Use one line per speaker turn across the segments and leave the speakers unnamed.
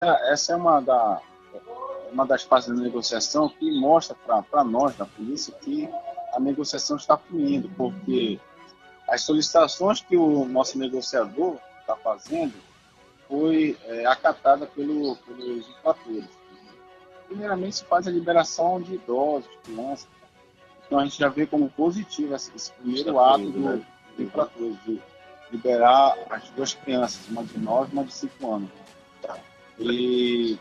essa é uma das fases da negociação que mostra para nós, da polícia, que a negociação está fluindo, porque as solicitações que o nosso negociador está fazendo foi acatada pelos infratores. Primeiramente, se faz a liberação de idosos, crianças. Então, a gente já vê como positivo esse primeiro ato do infrator, de liberar as duas crianças, uma de 9 e uma de 5 anos. Tá? E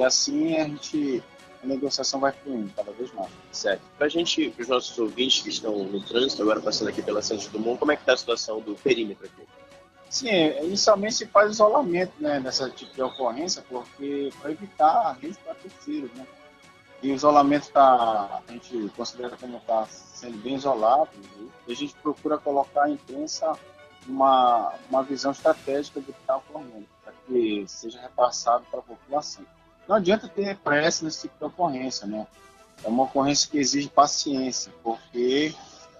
assim a negociação vai fluindo cada vez mais.
Certo. Para os nossos ouvintes que estão no trânsito, agora passando aqui pela Santos Dumont, como é que está a situação do perímetro aqui?
Sim, inicialmente se faz isolamento, né, nessa tipo de ocorrência, porque para evitar risco para terceiros, né? E o isolamento a gente considera como está sendo bem isolado, e a gente procura colocar a imprensa uma visão estratégica do que está ocorrendo, para que seja repassado para a população. Não adianta ter pressa nesse tipo de ocorrência, né? É uma ocorrência que exige paciência, porque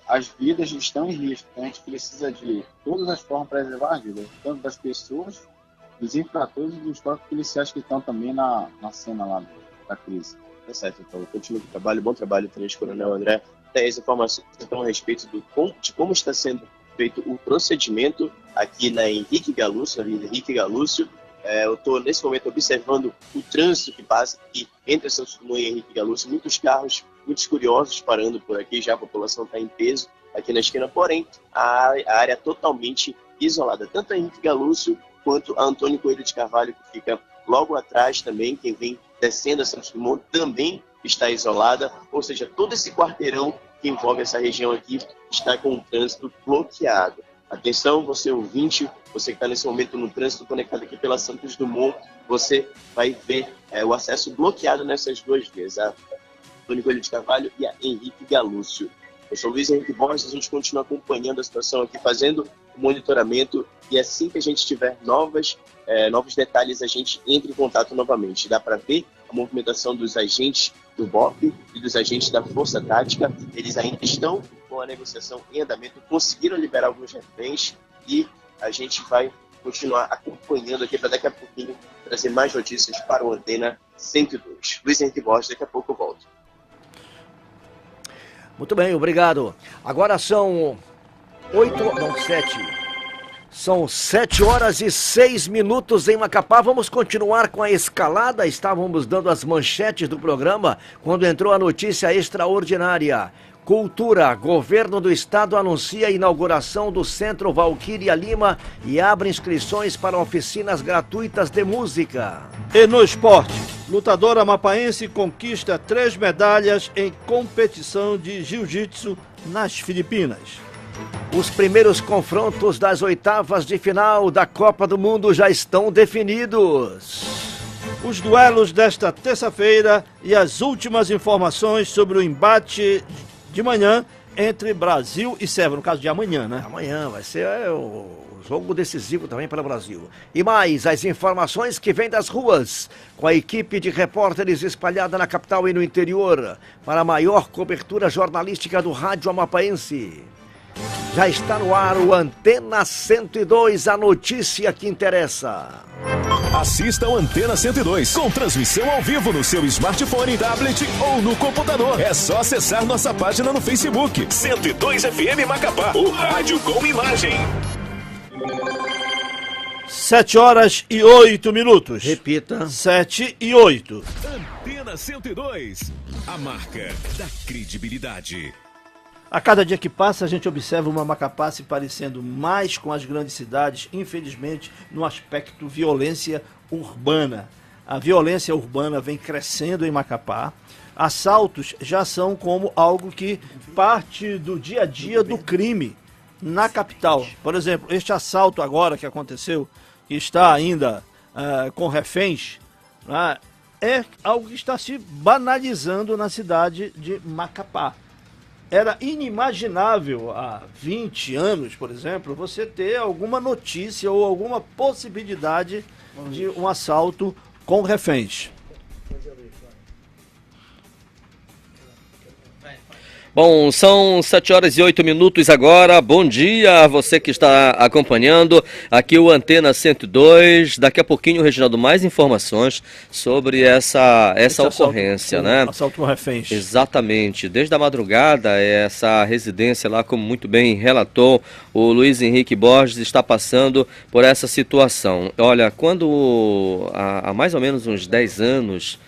as vidas estão em risco. Então a gente precisa de todas as formas para preservar as vidas, tanto das pessoas, dos infratores e dos próprios policiais que estão também na cena lá da crise.
Tá certo, então, continua o trabalho, bom trabalho, Tenente Coronel André. Tem as informações então, a respeito de como está sendo feito o procedimento aqui na Henrique Galúcio, na Avenida Henrique Galúcio. Eu estou, nesse momento, observando o trânsito que passa aqui entre Santos Dumont e Henrique Galúcio. Muitos carros, muitos curiosos parando por aqui, já a população está em peso aqui na esquina, porém, a área é totalmente isolada. Tanto a Henrique Galúcio quanto a Antônio Coelho de Carvalho, que fica logo atrás também, quem vem descendo a Santos Dumont também está isolada, ou seja, todo esse quarteirão que envolve essa região aqui está com o trânsito bloqueado. Atenção, você ouvinte, você que está nesse momento no trânsito conectado aqui pela Santos Dumont, você vai ver o acesso bloqueado nessas duas vias, a Antônio Coelho de Carvalho e a Henrique Galúcio. Eu sou Luiz Henrique Borges, a gente continua acompanhando a situação aqui, fazendo o monitoramento, e assim que a gente tiver novos detalhes, a gente entra em contato novamente. Dá para ver a movimentação dos agentes do BOP e dos agentes da Força Tática. Eles ainda estão com a negociação em andamento, conseguiram liberar alguns reféns, e a gente vai continuar acompanhando aqui para daqui a pouquinho trazer mais notícias para o Antena 102. Luiz Henrique Borges, daqui a pouco eu volto.
Muito bem, obrigado. Agora são 7 horas e 6 minutos em Macapá. Vamos continuar com a escalada. Estávamos dando as manchetes do programa quando entrou a notícia extraordinária. Cultura, governo do estado anuncia a inauguração do Centro Valquíria Lima e abre inscrições para oficinas gratuitas de música.
E no esporte, lutadora mapaense conquista 3 medalhas em competição de jiu-jitsu nas Filipinas.
Os primeiros confrontos das oitavas de final da Copa do Mundo já estão definidos.
Os duelos desta terça-feira e as últimas informações sobre o embate de manhã entre Brasil e Sérvia, no caso de amanhã, né?
Amanhã vai ser o jogo decisivo também para o Brasil. E mais, as informações que vêm das ruas, com a equipe de repórteres espalhada na capital e no interior, para a maior cobertura jornalística do rádio amapaense. Já está no ar o Antena 102, a notícia que interessa.
Assista ao Antena 102, com transmissão ao vivo no seu smartphone, tablet ou no computador. É só acessar nossa página no Facebook. 102 FM Macapá, o rádio com imagem.
7 horas e 8 minutos.
Repita.
7 e 8.
Antena 102, a marca da credibilidade.
A cada dia que passa, a gente observa uma Macapá se parecendo mais com as grandes cidades, infelizmente, no aspecto violência urbana. A violência urbana vem crescendo em Macapá. Assaltos já são como algo que parte do dia a dia do crime na capital. Por exemplo, este assalto agora que aconteceu, que está ainda com reféns, é algo que está se banalizando na cidade de Macapá. Era inimaginável há 20 anos, por exemplo, você ter alguma notícia ou alguma possibilidade de um assalto com reféns.
Bom, são 7h08 agora. Bom dia a você que está acompanhando aqui o Antena 102. Daqui a pouquinho, Reginaldo, mais informações sobre essa ocorrência, né?
Assalto com reféns.
Exatamente. Desde a madrugada, essa residência lá, como muito bem relatou o Luiz Henrique Borges, está passando por essa situação. Olha, quando há mais ou menos uns 10 anos...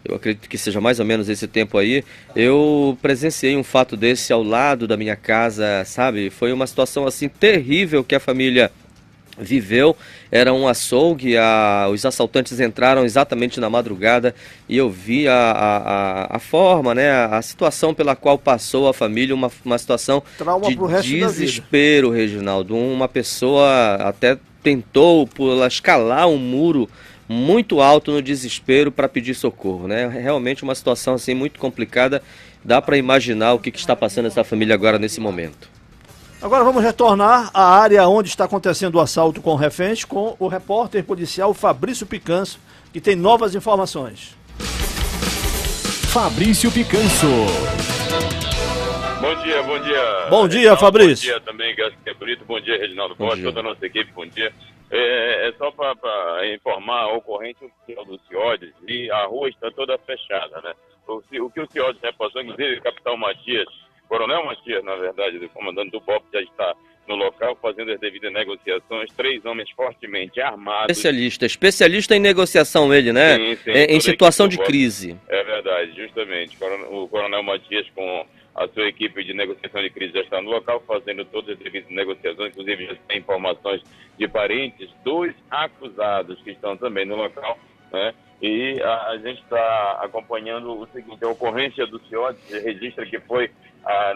Eu acredito que seja mais ou menos esse tempo aí, eu presenciei um fato desse ao lado da minha casa, sabe? Foi uma situação assim terrível que a família viveu. Era um açougue, os assaltantes entraram exatamente na madrugada e eu vi a forma, né, a situação pela qual passou a família, uma situação
Trauma
de
pro resto da vida.
desespero, Reginaldo. Uma pessoa até tentou escalar um muro muito alto no desespero para pedir socorro, né? Realmente uma situação assim muito complicada. Dá para imaginar o que está passando essa família agora nesse momento.
Agora vamos retornar à área onde está acontecendo o assalto com reféns com o repórter policial Fabrício Picanço, que tem novas informações.
Fabrício Picanço.
Bom dia, bom dia.
Bom dia, Fabrício.
Bom dia também, Gasquet Brito. Bom dia, Reginaldo
Bom
Costa,
dia.
toda a nossa equipe, bom dia. É só para informar a ocorrência oficial do CIODES e a rua está toda fechada, né? O que o CIODES repassou, inclusive o capitão Matias, Coronel Matias, na verdade, o comandante do BOP, já está no local fazendo as devidas negociações. 3 homens fortemente armados.
Especialista em negociação ele, né?
Sim,
Em situação de
BOP.
crise.
É verdade, justamente. O Coronel Matias com a sua equipe de negociação de crise já está no local fazendo todas as devidas negociações, inclusive já tem informações de parentes dos acusados que estão também no local, né? E a gente está acompanhando o seguinte: a ocorrência do CIODES registra que foi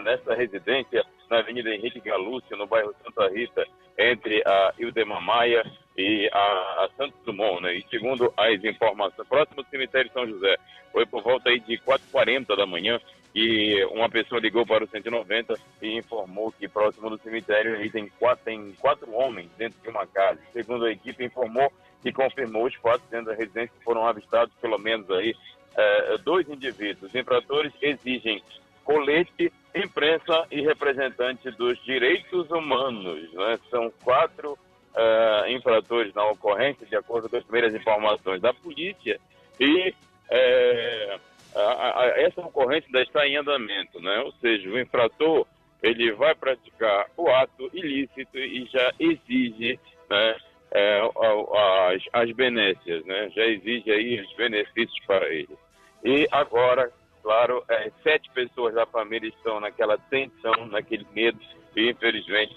nessa residência na Avenida Henrique Galúcio, no bairro Santa Rita, entre a Ildemar Maia e a Santos Dumont, né? E segundo as informações, próximo do cemitério São José, foi por volta aí de 4h40 da manhã, e uma pessoa ligou para o 190 e informou que próximo do cemitério aí tem quatro homens dentro de uma casa. Segundo a equipe, informou e confirmou os fatos dentro da residência, que foram avistados pelo menos aí 2 indivíduos. Os infratores exigem colete, imprensa e representante dos direitos humanos, né? São 4 infratores na ocorrência, de acordo com as primeiras informações da polícia, e essa ocorrência ainda está em andamento, né? Ou seja, o infrator ele vai praticar o ato ilícito e já exige, né, as benécias, né? Já exige aí os benefícios para ele. E agora, claro, 7 pessoas da família estão naquela tensão, naquele medo e infelizmente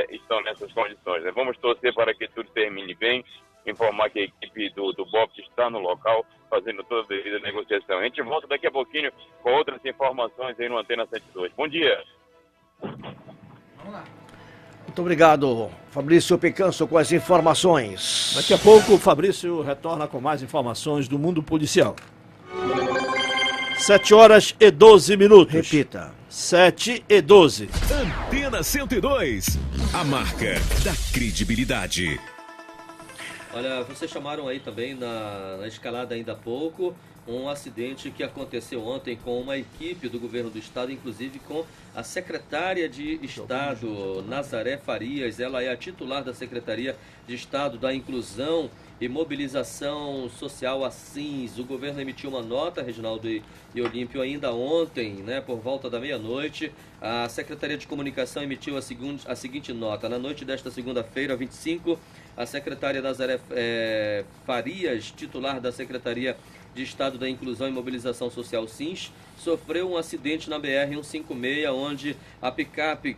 estão nessas condições, né? Vamos torcer para que tudo termine bem, informar que a equipe do BOP está no local fazendo toda a devida negociação. A gente volta daqui a pouquinho com outras informações aí no Antena 102. Bom dia!
Muito obrigado, Fabrício Picanço, com as informações.
Daqui a pouco o Fabrício retorna com mais informações do mundo policial. 7h12.
Repita.
7h12.
Antena 102. A marca da credibilidade.
Olha, vocês chamaram aí também na escalada ainda há pouco um acidente que aconteceu ontem com uma equipe do governo do estado, inclusive com a secretária de Estado, Nazaré Farias. Ela é a titular da Secretaria de Estado da Inclusão e Mobilização Social, a SINS. O governo emitiu uma nota, Reginaldo e Olímpio, ainda ontem, né, por volta da meia-noite. A Secretaria de Comunicação emitiu a seguinte nota. Na noite desta segunda-feira, 25, a secretária Nazaré Farias, titular da Secretaria de Estado da Inclusão e Mobilização Social, SINS, sofreu um acidente na BR-156, onde a picape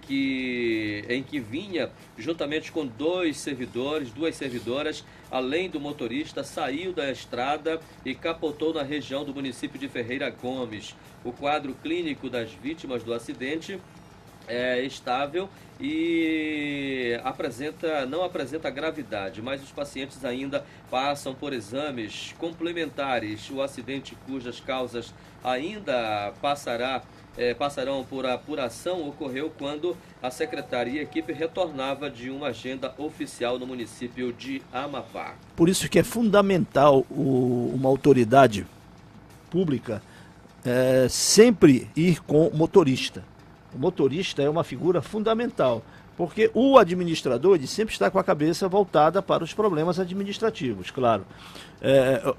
em que vinha juntamente com 2 servidoras, além do motorista, saiu da estrada e capotou na região do município de Ferreira Gomes. O quadro clínico das vítimas do acidente é estável e não apresenta gravidade, mas os pacientes ainda passam por exames complementares. O acidente, cujas causas ainda passarão por apuração, ocorreu quando a secretária e a equipe retornava de uma agenda oficial no município de Amapá.
Por isso que é fundamental uma autoridade pública sempre ir com o motorista. O motorista é uma figura fundamental, porque o administrador ele sempre está com a cabeça voltada para os problemas administrativos, claro.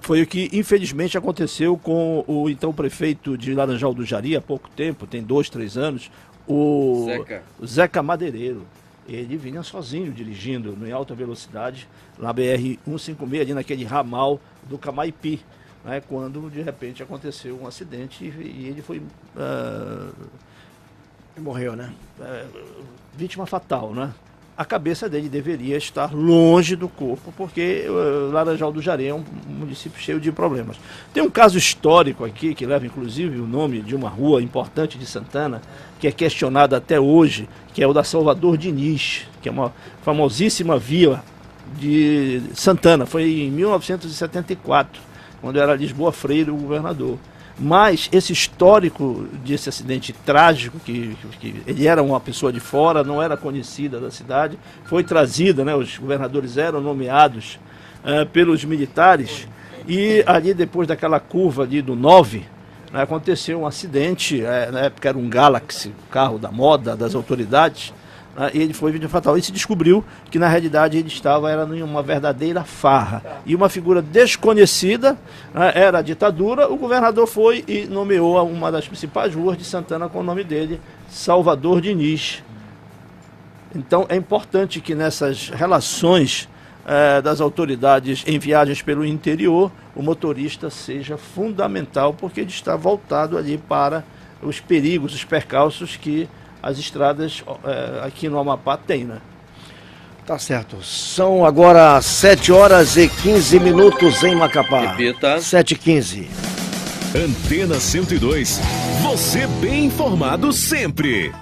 Foi o que infelizmente aconteceu com o então prefeito de Laranjal do Jari há pouco tempo, tem 2, 3 anos, o Zeca Madeireiro. Ele vinha sozinho dirigindo em alta velocidade na BR-156, ali naquele ramal do Camaipi, né, quando de repente aconteceu um acidente e ele foi
morreu, né?
Vítima fatal, né? A cabeça dele deveria estar longe do corpo, porque Laranjal do Jari é um município cheio de problemas. Tem um caso histórico aqui, que leva inclusive o nome de uma rua importante de Santana, que é questionada até hoje, que é o da Salvador Diniz, que é uma famosíssima via de Santana. Foi em 1974, quando era Lisboa Freire o governador. Mas esse histórico desse acidente trágico, que ele era uma pessoa de fora, não era conhecida da cidade, foi trazida, né, os governadores eram nomeados pelos militares, e ali depois daquela curva ali do 9, né, aconteceu um acidente, na época era um Galaxy, carro da moda, das autoridades, e ele foi vítima fatal. E se descobriu que na realidade ele era em uma verdadeira farra. E uma figura desconhecida, era a ditadura, o governador foi e nomeou uma das principais ruas de Santana com o nome dele, Salvador Diniz. Então é importante que nessas relações das autoridades em viagens pelo interior, o motorista seja fundamental, porque ele está voltado ali para os perigos, os percalços que as estradas aqui no Amapá têm, né?
Tá certo. São agora 7h15 em Macapá.
Repita.
7h15.
Antena 102. Você bem informado sempre.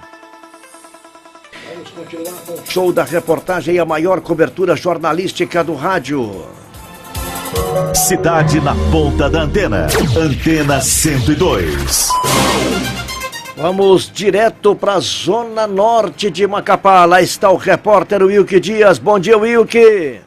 Vamos continuar com o show da reportagem e a maior cobertura jornalística do rádio.
Cidade na ponta da antena. Antena 102.
Vamos direto para a zona norte de Macapá. Lá está o repórter Wilke Dias. Bom dia, Wilke.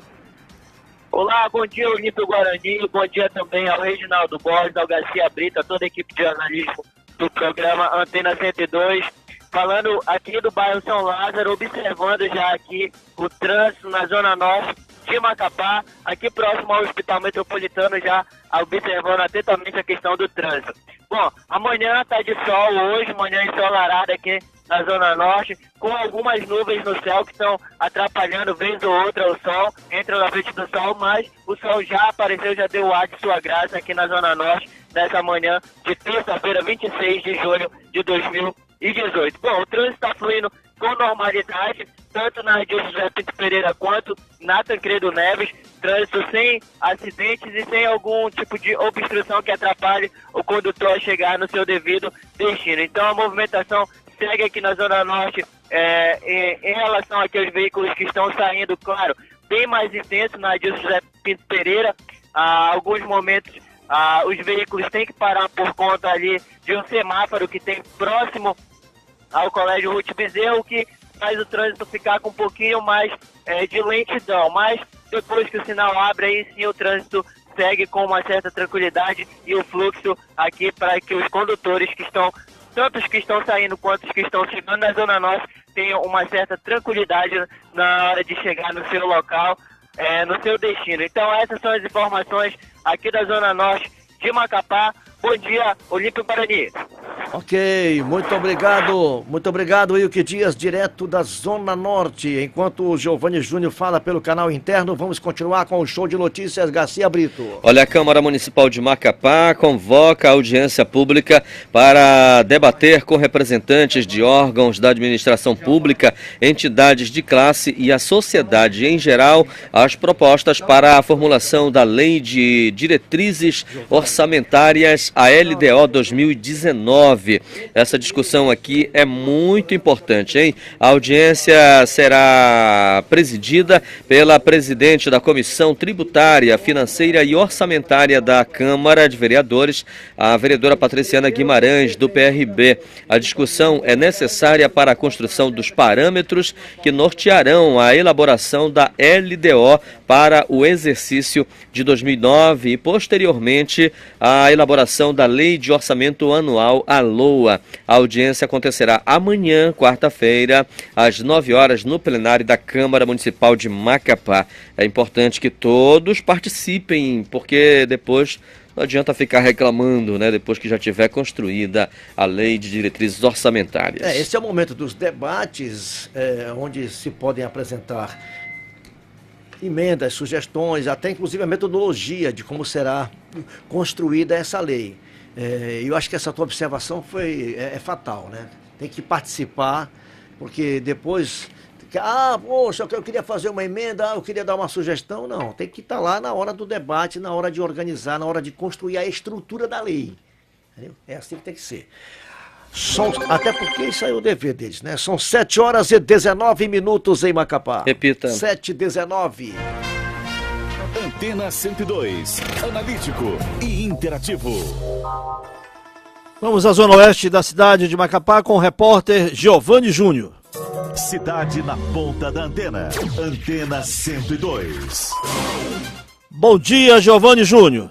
Olá, bom dia, Olímpio Guarani. Bom dia também ao Reginaldo Borges, ao Garcia Brito, a toda a equipe de jornalismo do programa Antena 102. Falando aqui do bairro São Lázaro, observando já aqui o trânsito na zona norte de Macapá, aqui próximo ao Hospital Metropolitano, já observando atentamente a questão do trânsito. Bom, amanhã está de sol hoje, manhã ensolarada aqui na Zona Norte, com algumas nuvens no céu que estão atrapalhando vez ou outra o sol, entra na frente do sol, mas o sol já apareceu, já deu o ar de sua graça aqui na Zona Norte, nessa manhã de terça-feira, 26 de julho de 2018. Bom, o trânsito está fluindo com normalidade, tanto na Adilson José Pinto Pereira quanto na Tancredo Neves, trânsito sem acidentes e sem algum tipo de obstrução que atrapalhe o condutor a chegar no seu devido destino. Então a movimentação segue aqui na Zona Norte em relação àqueles veículos que estão saindo, claro, bem mais intenso na Adilson José Pinto Pereira. Alguns momentos os veículos têm que parar por conta ali de um semáforo que tem próximo ao Colégio Ruth Bezerra, o que faz o trânsito ficar com um pouquinho mais de lentidão. Mas depois que o sinal abre, aí sim o trânsito segue com uma certa tranquilidade e o fluxo aqui para que os condutores que estão, tanto os que estão saindo quanto os que estão chegando na Zona Norte, tenham uma certa tranquilidade na hora de chegar no seu local, no seu destino. Então essas são as informações aqui da Zona Norte de Macapá. Bom dia, Olímpio Guarani.
Ok, muito obrigado, Wilke Dias, direto da Zona Norte. Enquanto o Giovanni Júnior fala pelo canal interno, vamos continuar com o show de notícias Garcia Brito.
Olha, a Câmara Municipal de Macapá convoca a audiência pública para debater com representantes de órgãos da administração pública, entidades de classe e a sociedade em geral, as propostas para a formulação da Lei de Diretrizes Orçamentárias, a LDO 2019. Essa discussão aqui é muito importante, hein? A audiência será presidida pela presidente da Comissão Tributária, Financeira e Orçamentária da Câmara de Vereadores, a vereadora Patriciana Guimarães, do PRB. A discussão é necessária para a construção dos parâmetros que nortearão a elaboração da LDO para o exercício de 2009 e, posteriormente, a elaboração da Lei de Orçamento Anual, a LOA. A audiência acontecerá amanhã, quarta-feira, às 9 horas, no plenário da Câmara Municipal de Macapá. É importante que todos participem, porque depois não adianta ficar reclamando, né? Depois que já tiver construída a lei de diretrizes orçamentárias.
Esse é o momento dos debates, onde se podem apresentar emendas, sugestões, até inclusive a metodologia de como será construída essa lei. Eu acho que essa tua observação é fatal, né? Tem que participar, porque depois... poxa, eu queria fazer uma emenda, eu queria dar uma sugestão. Não, tem que estar lá na hora do debate, na hora de organizar, na hora de construir a estrutura da lei. Entendeu? É assim que tem que ser. Até porque isso aí é o dever deles, né? São 7 horas e 19 minutos em Macapá.
Repita.
7h19.
Antena 102, analítico e interativo.
Vamos à zona oeste da cidade de Macapá com o repórter Giovanni Júnior.
Cidade na ponta da antena. Antena 102.
Bom dia, Giovanni Júnior.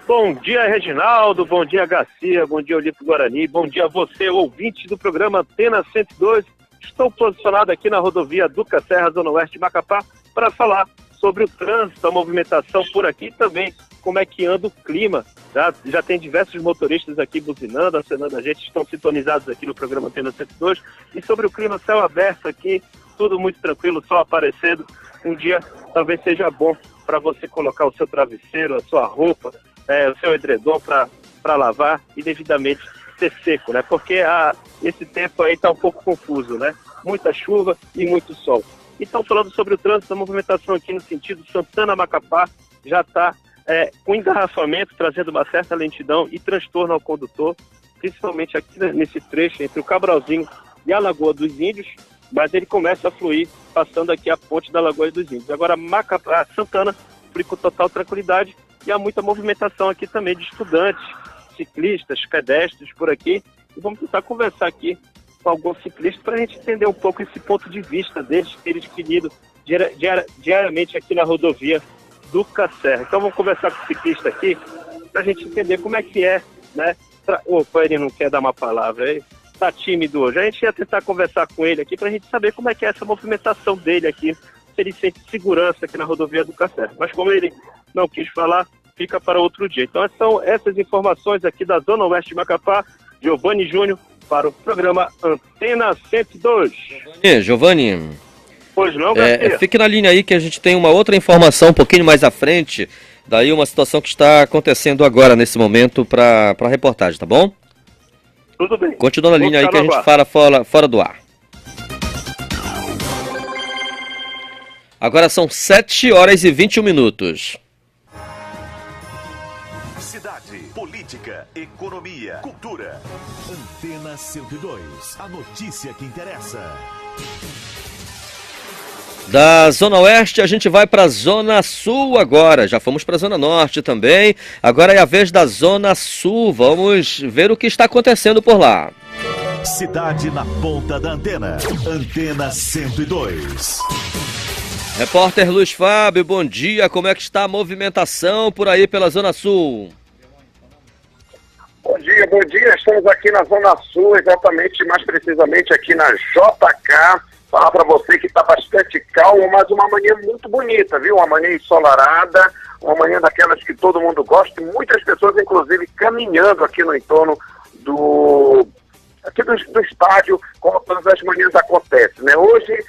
Bom dia, Reginaldo. Bom dia, Garcia. Bom dia, Olímpio Guarani. Bom dia a você, ouvinte do programa Antena 102. Estou posicionado aqui na rodovia Duca Serra, zona oeste de Macapá, para falar sobre o trânsito, a movimentação por aqui também, como é que anda o clima. Já tem diversos motoristas aqui buzinando, acenando a gente, estão sintonizados aqui no programa Antena 102. E sobre o clima, céu aberto aqui, tudo muito tranquilo, sol aparecendo. Um dia talvez seja bom para você colocar o seu travesseiro, a sua roupa, o seu edredom para lavar e devidamente ser seco, né? Porque esse tempo aí está um pouco confuso, né? Muita chuva e muito sol. Então, falando sobre o trânsito, a movimentação aqui no sentido Santana-Macapá já está com engarrafamento, trazendo uma certa lentidão e transtorno ao condutor, principalmente aqui nesse trecho entre o Cabralzinho e a Lagoa dos Índios, mas ele começa a fluir passando aqui a ponte da Lagoa dos Índios. Agora, Macapá, Santana, flui com total tranquilidade e há muita movimentação aqui também de estudantes, ciclistas, pedestres por aqui. E vamos tentar conversar aqui com alguns ciclistas para a gente entender um pouco esse ponto de vista deles, que eles adquiriram diariamente aqui na rodovia Duca Serra. Então vamos conversar com o ciclista aqui para a gente entender como é que é, né? Opa, ele não quer dar uma palavra aí, tá tímido hoje. A gente ia tentar conversar com ele aqui para a gente saber como é que é essa movimentação dele aqui, se ele sente segurança aqui na rodovia Duca Serra. Mas como ele não quis falar, fica para outro dia. Então são essas informações aqui da Zona Oeste de Macapá, Giovanni Júnior, para o programa Antena 102.
Giovanni.
Pois não, Garcia?
Fique na linha aí que a gente tem uma outra informação um pouquinho mais à frente, daí uma situação que está acontecendo agora, nesse momento, para a reportagem, tá bom?
Tudo bem.
Continua na linha aí que a gente fala fora do ar. Agora são 7 horas e 21 minutos.
Cidade, política, economia, cultura. Antena 102, a notícia que interessa.
Da Zona Oeste a gente vai para a Zona Sul agora, já fomos para a Zona Norte também, agora é a vez da Zona Sul, vamos ver o que está acontecendo por lá.
Cidade na ponta da antena, Antena 102.
Repórter Luiz Fábio, bom dia, como é que está a movimentação por aí pela Zona Sul?
Bom dia, estamos aqui na Zona Sul, exatamente, mais precisamente aqui na JK. Falar para você que está bastante calmo, mas uma manhã muito bonita, viu? Uma manhã ensolarada, uma manhã daquelas que todo mundo gosta, e muitas pessoas, inclusive, caminhando aqui no entorno do estádio, como todas as manhãs acontecem, né? Hoje,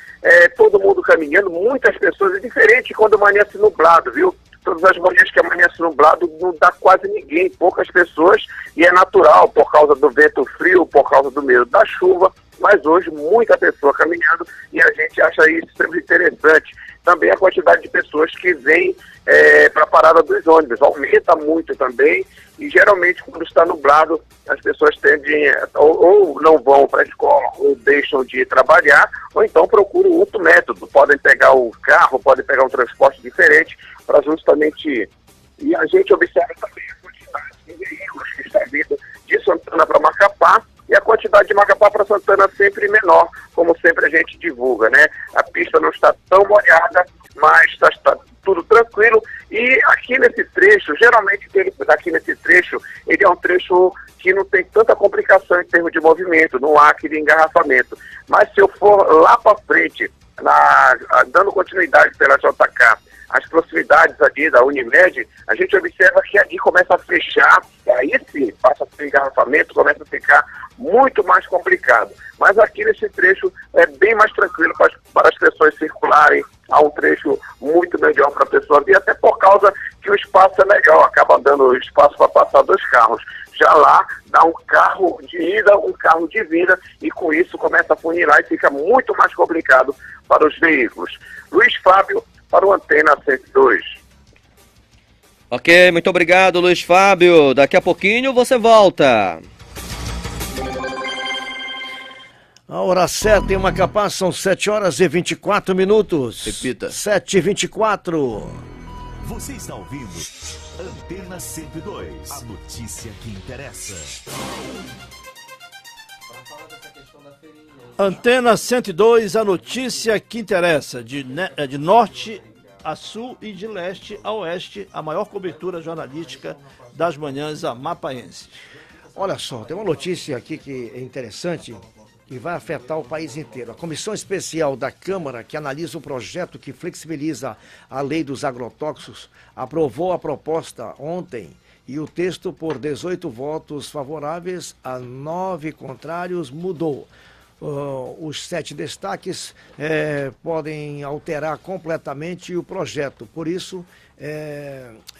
todo mundo caminhando, muitas pessoas, é diferente quando amanhece nublado, viu? Todas as manhãs que amanhece nublado não dá quase ninguém, poucas pessoas, e é natural por causa do vento frio, por causa do medo da chuva, mas hoje muita pessoa caminhando e a gente acha isso sempre interessante. Também a quantidade de pessoas que vêm para a parada dos ônibus aumenta muito também, e geralmente quando está nublado as pessoas tendem ou não vão para a escola ou deixam de trabalhar, ou então procuram outro método, podem pegar o carro, podem pegar um transporte diferente para justamente ir. E a gente observa também a quantidade de veículos que está vindo de Santana para Macapá, e a quantidade de Macapá para Santana sempre menor, como sempre a gente divulga, né? A pista não está tão molhada, mas está tudo tranquilo. E aqui nesse trecho, geralmente aqui nesse trecho, ele é um trecho que não tem tanta complicação em termos de movimento, não há aquele engarrafamento. Mas se eu for lá para frente, dando continuidade pela JK, as proximidades ali da Unimed, a gente observa que ali começa a fechar, aí sim, passa a ter engarrafamento, começa a ficar muito mais complicado. Mas aqui nesse trecho é bem mais tranquilo para as pessoas circularem, há um trecho muito melhor para a pessoa vir, até por causa que o espaço é legal, acaba dando espaço para passar 2 carros. Já lá dá um carro de ida, um carro de vinda, e com isso começa a funilar e fica muito mais complicado para os veículos. Luiz Fábio, para o Antena 102.
Ok, muito obrigado, Luiz Fábio. Daqui a pouquinho você volta.
A hora certa em Macapá são 7h24.
Repita.
7h24.
Você está ouvindo Antena 102, a notícia que interessa.
Antena 102, a notícia que interessa. De norte a sul e de leste a oeste, a maior cobertura jornalística das manhãs amapaenses.
Olha só, tem uma notícia aqui que é interessante e vai afetar o país inteiro. A Comissão Especial da Câmara, que analisa o projeto que flexibiliza a lei dos agrotóxicos, aprovou a proposta ontem e o texto, por 18 votos favoráveis a 9 contrários, mudou. Os 7 destaques podem alterar completamente o projeto, por isso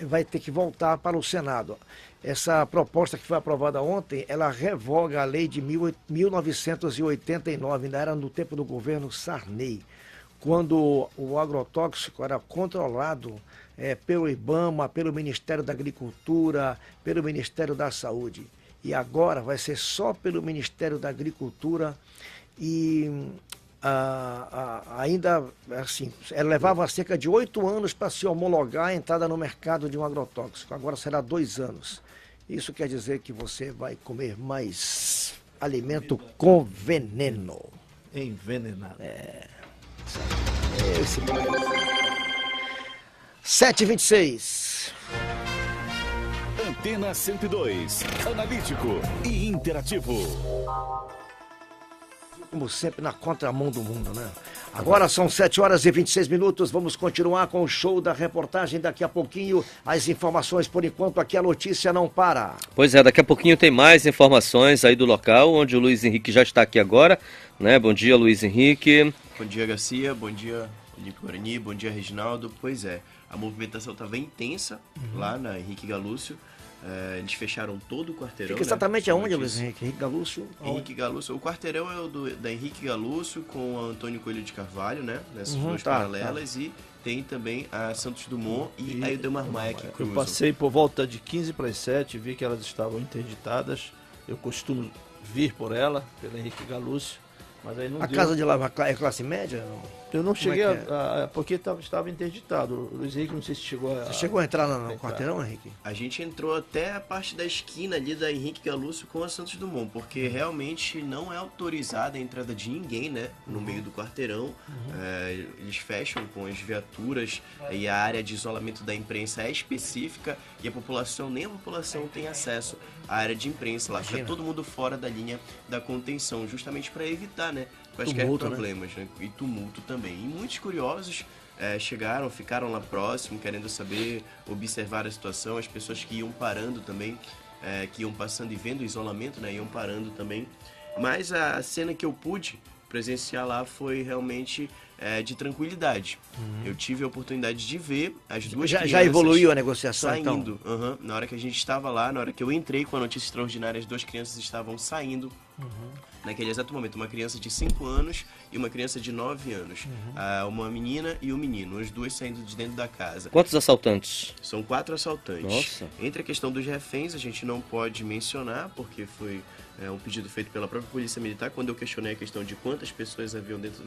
vai ter que voltar para o Senado. Essa proposta que foi aprovada ontem, ela revoga a lei de 1989, ainda era no tempo do governo Sarney, quando o agrotóxico era controlado pelo IBAMA, pelo Ministério da Agricultura, pelo Ministério da Saúde. E agora vai ser só pelo Ministério da Agricultura e ainda assim, levava cerca de 8 anos para se homologar a entrada no mercado de um agrotóxico. Agora será 2 anos. Isso quer dizer que você vai comer mais alimento com veneno.
Envenenado.
7h26.
Antena 102, analítico e interativo.
Como sempre, na contramão do mundo, né? Agora são 7h26, vamos continuar com o show da reportagem. Daqui a pouquinho, as informações. Por enquanto, aqui a notícia não para.
Pois é, daqui a pouquinho tem mais informações aí do local, onde o Luiz Henrique já está aqui agora, né? Bom dia, Luiz Henrique.
Bom dia, Garcia. Bom dia, Olímpio Guarani. Bom dia, Reginaldo. Pois é, a movimentação estava intensa lá na Henrique Galúcio. Eles fecharam todo o quarteirão.
Fica exatamente aonde, Luiz Henrique? Henrique Galúcio?
Henrique Galúcio. O quarteirão é o da Henrique Galúcio com o Antônio Coelho de Carvalho, né? Nessas duas paralelas. E tem também a Santos Dumont e a Eudemar Maia que cruzam.
Eu passei por volta de 15 para as 7, vi que elas estavam interditadas. Eu costumo vir por ela, pela Henrique Galúcio. Mas aí não
a
deu.
Casa de lá é classe média?
Eu não cheguei
porque
estava interditado. O Luiz Henrique não sei se chegou a...
Você chegou a entrar no quarteirão, Henrique?
A gente entrou até a parte da esquina ali da Henrique Galúcio com a Santos Dumont, porque realmente não é autorizada a entrada de ninguém, né, no meio do quarteirão. Eles fecham com as viaturas e a área de isolamento da imprensa é específica e nem a população tem acesso à área de imprensa. Lá fica todo mundo fora da linha da contenção, justamente para evitar, né, quaisquer problemas, né? E tumulto também. E muitos curiosos ficaram lá próximo, querendo saber, observar a situação. As pessoas que iam parando também, que iam passando e vendo o isolamento, né, iam parando também. Mas a cena que eu pude presenciar lá foi realmente de tranquilidade. Eu tive a oportunidade de ver as duas crianças.
Já evoluiu a negociação,
saindo,
então?
Na hora que a gente estava lá, na hora que eu entrei com a notícia extraordinária, as duas crianças estavam saindo. Naquele exato momento, uma criança de 5 anos e uma criança de 9 anos. Uma menina e um menino, as duas saindo de dentro da casa.
Quantos assaltantes?
São 4 assaltantes.
Nossa.
Entre a questão dos reféns, a gente não pode mencionar, porque foi um pedido feito pela própria Polícia Militar. Quando eu questionei a questão de quantas pessoas haviam dentro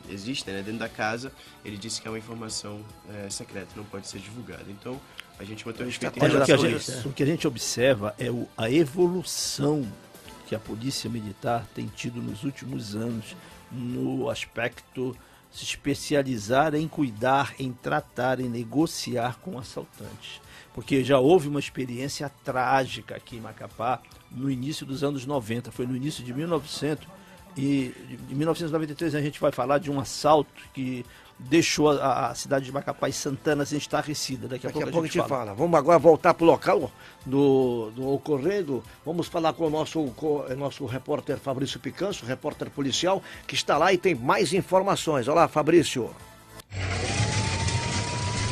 existem, né, dentro da casa, ele disse que é uma informação secreta, não pode ser divulgada. Então, a gente mantém o respeito em relação a isso.
O que a gente observa é a evolução que a Polícia Militar tem tido nos últimos anos no aspecto se especializar em cuidar, em tratar, em negociar com assaltantes. Porque já houve uma experiência trágica aqui em Macapá no início dos anos 90, foi no início de 1993 a gente vai falar de um assalto que deixou a cidade de Macapá e Santana assim, estarrecida. Daqui a pouco a gente fala.
Vamos agora voltar para o local do ocorrido. Vamos falar com o nosso repórter Fabrício Picanço, repórter policial, que está lá e tem mais informações. Olá, Fabrício.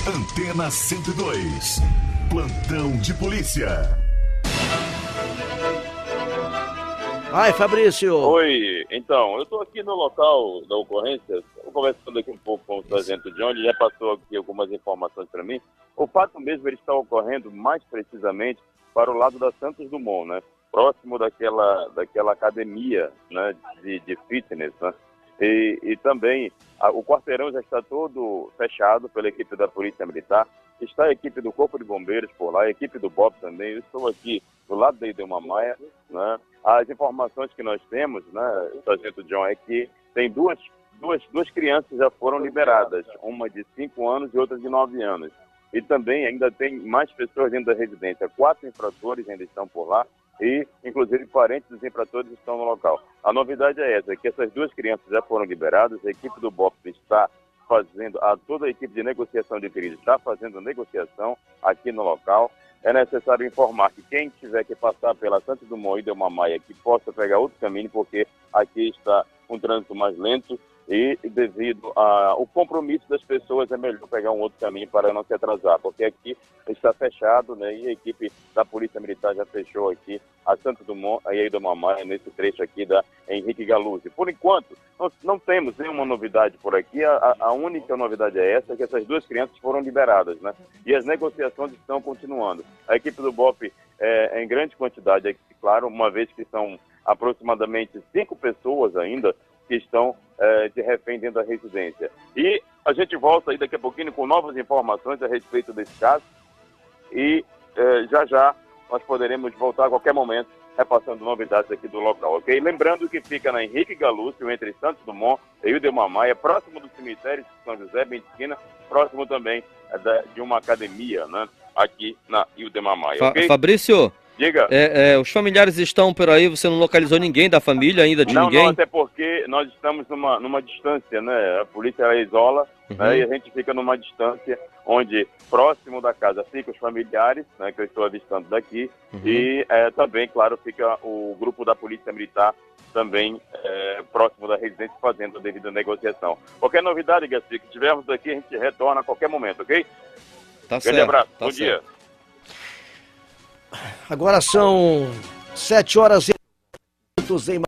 Antena 102. Plantão de polícia.
Vai, Fabrício.
Oi, então, eu estou aqui no local da ocorrência, estou conversando aqui um pouco com o sargento John, ele já passou aqui algumas informações para mim. O fato mesmo ele está ocorrendo mais precisamente para o lado da Santos Dumont, né? Próximo daquela academia, né, de fitness, né? E também o quarteirão já está todo fechado pela equipe da Polícia Militar, está a equipe do Corpo de Bombeiros por lá, a equipe do BOP também. Eu estou aqui do lado da Idelma Maia, né? As informações que nós temos, né, sargento John, é que tem duas crianças já foram liberadas, uma de 5 anos e outra de 9 anos. E também ainda tem mais pessoas dentro da residência, 4 infratores ainda estão por lá e, inclusive, parentes dos infratores estão no local. A novidade é essa, que essas 2 crianças já foram liberadas, a equipe do BOP está fazendo, toda a equipe de negociação de crise está fazendo negociação aqui no local. É necessário informar que quem tiver que passar pela Santos Dumont e Idelma Maia que possa pegar outro caminho, porque aqui está um trânsito mais lento e devido ao compromisso das pessoas é melhor pegar um outro caminho para não se atrasar, porque aqui está fechado, né, e a equipe da Polícia Militar já fechou aqui a Santos Dumont e a Idelma Maia nesse trecho aqui da Henrique Galuzzi. Por enquanto, nós não temos nenhuma novidade por aqui, a única novidade é essa, que essas 2 crianças foram liberadas, né, e as negociações estão continuando. A equipe do BOP é em grande quantidade aqui, claro, uma vez que são aproximadamente 5 pessoas ainda que estão de refém dentro da residência. E a gente volta aí daqui a pouquinho com novas informações a respeito desse caso e já nós poderemos voltar a qualquer momento repassando novidades aqui do local, ok? Lembrando que fica na Henrique Galúcio, entre Santos Dumont e Idelma Maia, próximo do cemitério de São José, bem de esquina, próximo também de uma academia, né? Aqui na Idelma Maia, ok?
Fabrício,
diga.
Os familiares estão por aí, você não localizou ninguém da família ainda, de ninguém?
Não, até porque nós estamos numa distância, né? A polícia ela isola, né? E a gente fica numa distância onde próximo da casa fica os familiares, né? Que eu estou avistando daqui, e também, claro, fica o grupo da Polícia Militar também próximo da residência fazendo a devida negociação. Qualquer novidade, Garcia, que tivermos aqui, a gente retorna a qualquer momento, ok?
Tá certo.
Grande abraço,
Tá
bom
certo.
dia.
Agora são 7 horas e minutos em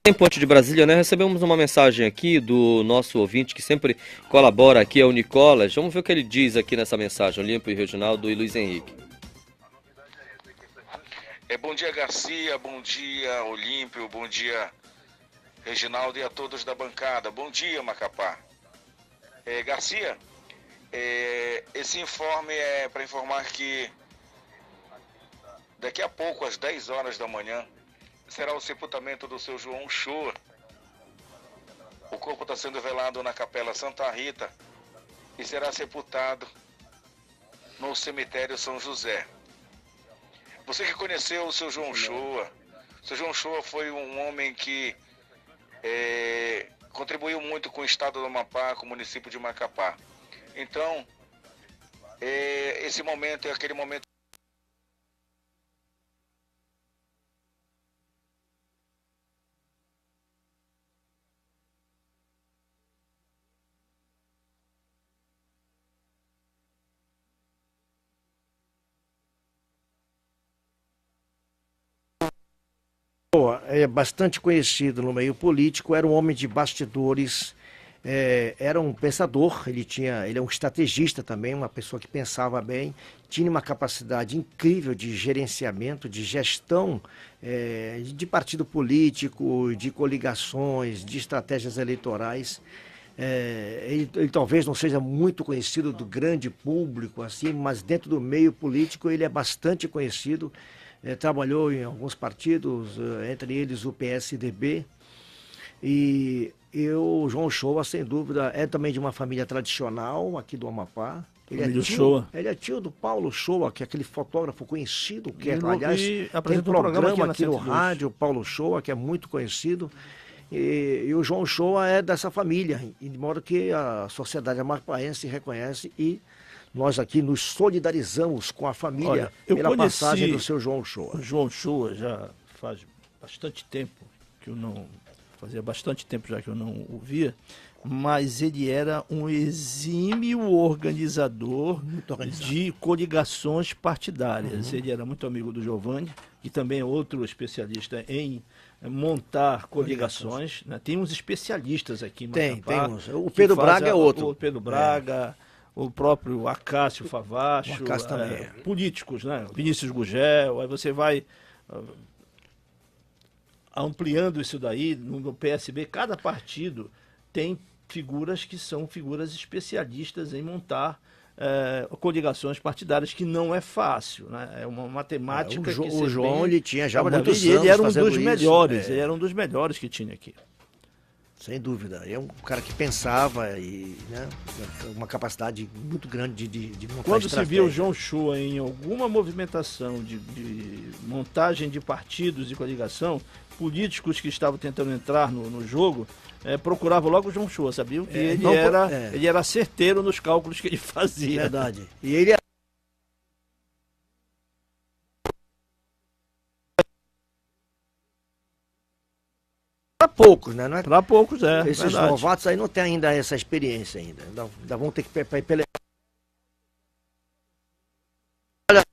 Em Ponte de Brasília, né? Recebemos uma mensagem aqui do nosso ouvinte que sempre colabora aqui, é o Nicolas. Vamos ver o que ele diz aqui nessa mensagem, Olímpio e Reginaldo e Luiz Henrique.
Bom dia, Garcia, bom dia, Olímpio, bom dia, Reginaldo e a todos da bancada. Bom dia, Macapá. Garcia, esse informe é para informar que daqui a pouco, às 10 horas da manhã, será o sepultamento do seu João Shoa. O corpo está sendo velado na Capela Santa Rita e será sepultado no cemitério São José. Você que conheceu o seu João Shoa, o seu João Shoa foi um homem que contribuiu muito com o estado do Amapá, com o município de Macapá. Então, esse momento é aquele momento
é bastante conhecido no meio político, era um homem de bastidores, era um pensador, ele é um estrategista também, uma pessoa que pensava bem, tinha uma capacidade incrível de gerenciamento, de gestão de partido político, de coligações, de estratégias eleitorais. Ele talvez não seja muito conhecido do grande público, assim, mas dentro do meio político ele é bastante conhecido. Trabalhou em alguns partidos, entre eles o PSDB, e o João Shoa, sem dúvida, é também de uma família tradicional aqui do Amapá. Ele é tio do Paulo Shoa, que é aquele fotógrafo conhecido, que aliás tem um programa aqui no rádio, Paulo Shoa, que é muito conhecido. E o João Shoa é dessa família, de modo que a sociedade amapaense reconhece e nós aqui nos solidarizamos com a família pela passagem do seu João Shoa.
O João Shoa já faz bastante tempo que eu não... Fazia bastante tempo já que eu não o via, mas ele era um exímio organizador de coligações partidárias. Ele era muito amigo do Giovanni, que também é outro especialista em montar coligações. Né? Tem uns especialistas aqui em Macapá.
Tem uns. O Pedro Braga é outro.
O Pedro Braga... O próprio Acácio Favacho, políticos, né? Vinícius Gugel, aí você vai ampliando isso daí no PSB. Cada partido tem figuras que são figuras especialistas em montar coligações partidárias, que não é fácil, né? É uma matemática que
o João ele tinha já muitos anos
ele era um dos melhores,
isso,
ele era um dos melhores que tinha aqui.
Sem dúvida. É um cara que pensava e uma capacidade muito grande de montar
Quando se viu o João Shoa em alguma movimentação de montagem de partidos e coligação, políticos que estavam tentando entrar no jogo procuravam logo o João Shoa, sabiam que ele era certeiro nos cálculos que ele fazia.
Verdade. E ele para poucos, né? Não é...
Para poucos,
Esses
verdade.
Novatos aí não têm ainda essa experiência ainda. Ainda vão ter que pelejar. Olha.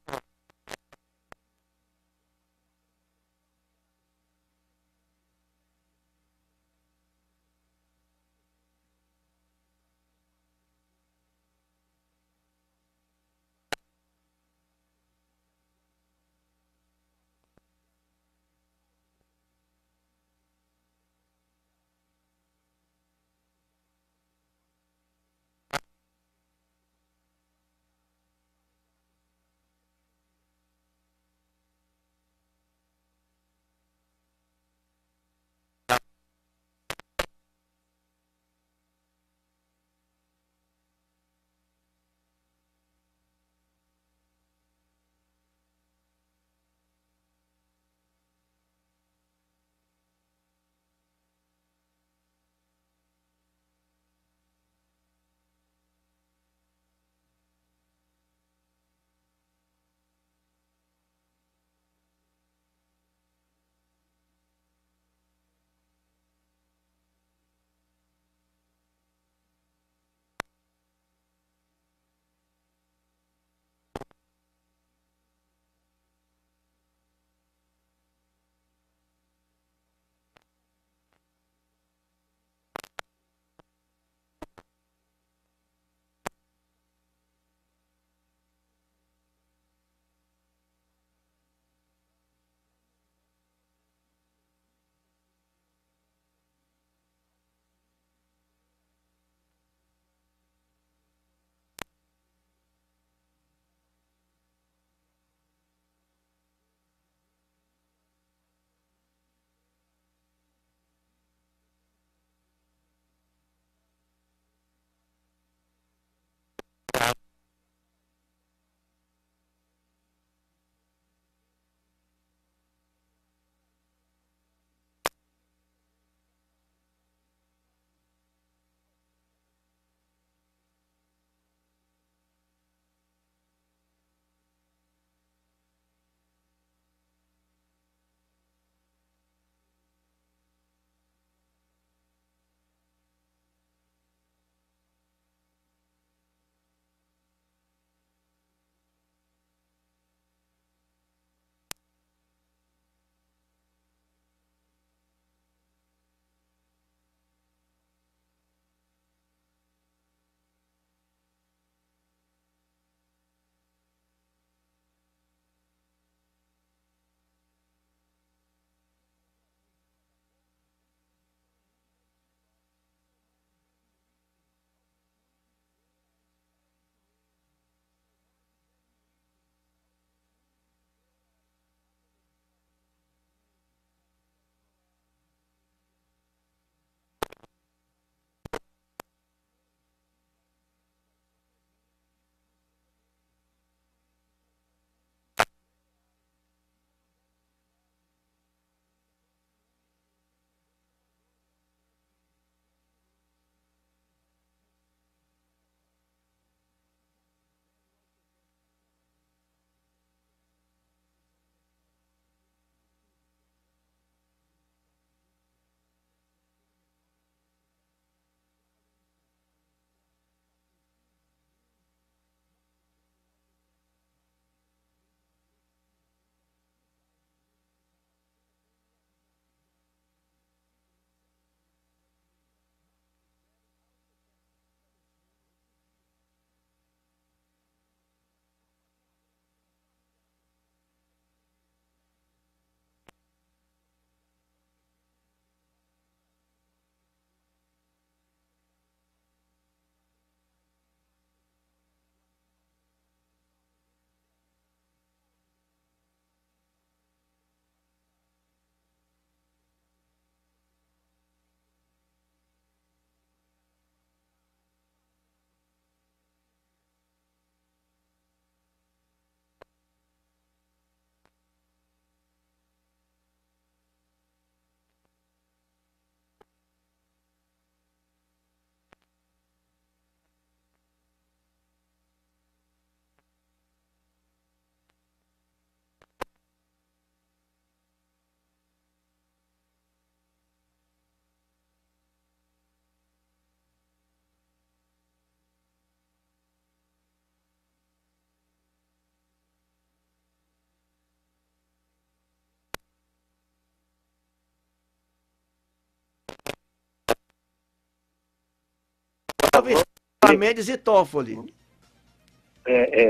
prova em Mendes e Toffoli.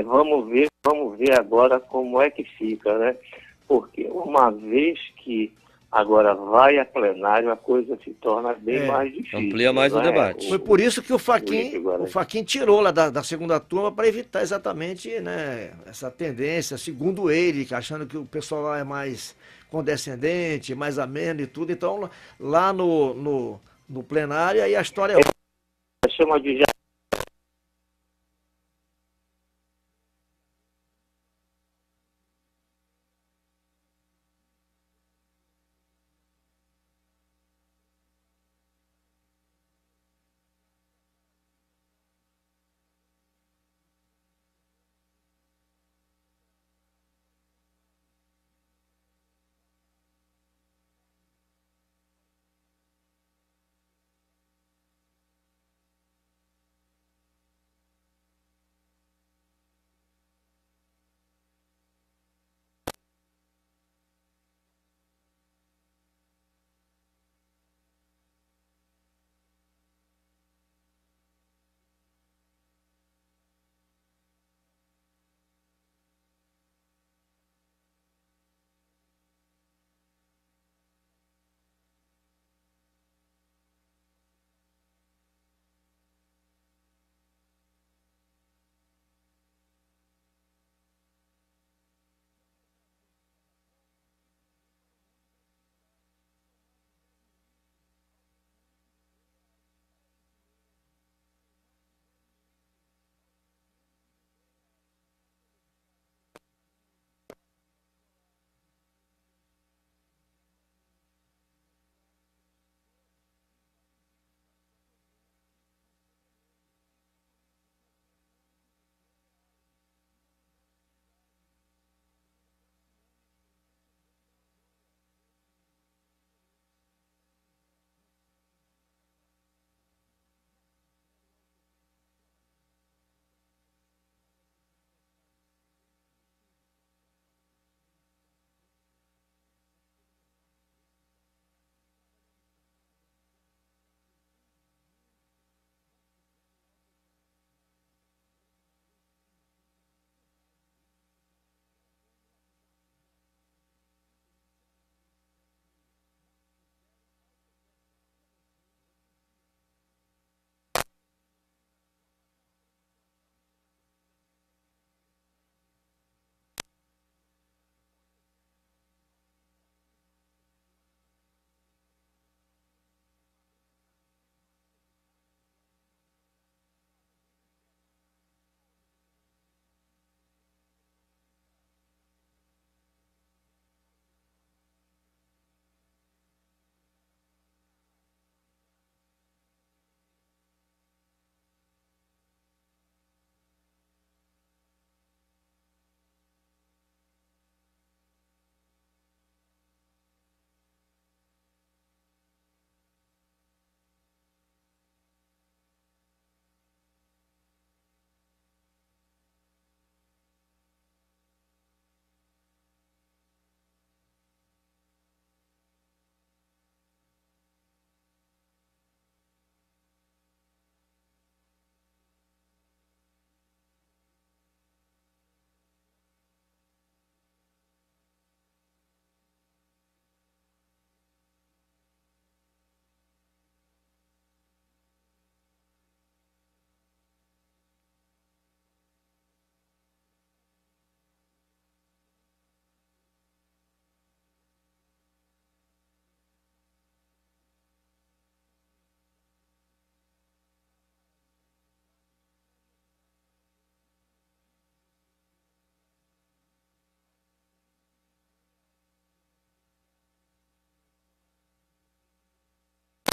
Vamos ver agora como é que fica, né? Porque uma vez que agora vai a plenário, a coisa se torna bem mais difícil.
Amplia mais o debate.
Foi por isso que o Fachin tirou lá da segunda turma para evitar exatamente, né, essa tendência, segundo ele, achando que o pessoal lá é mais condescendente, mais ameno e tudo. Então, lá no plenário, aí a história é outra.
Chama de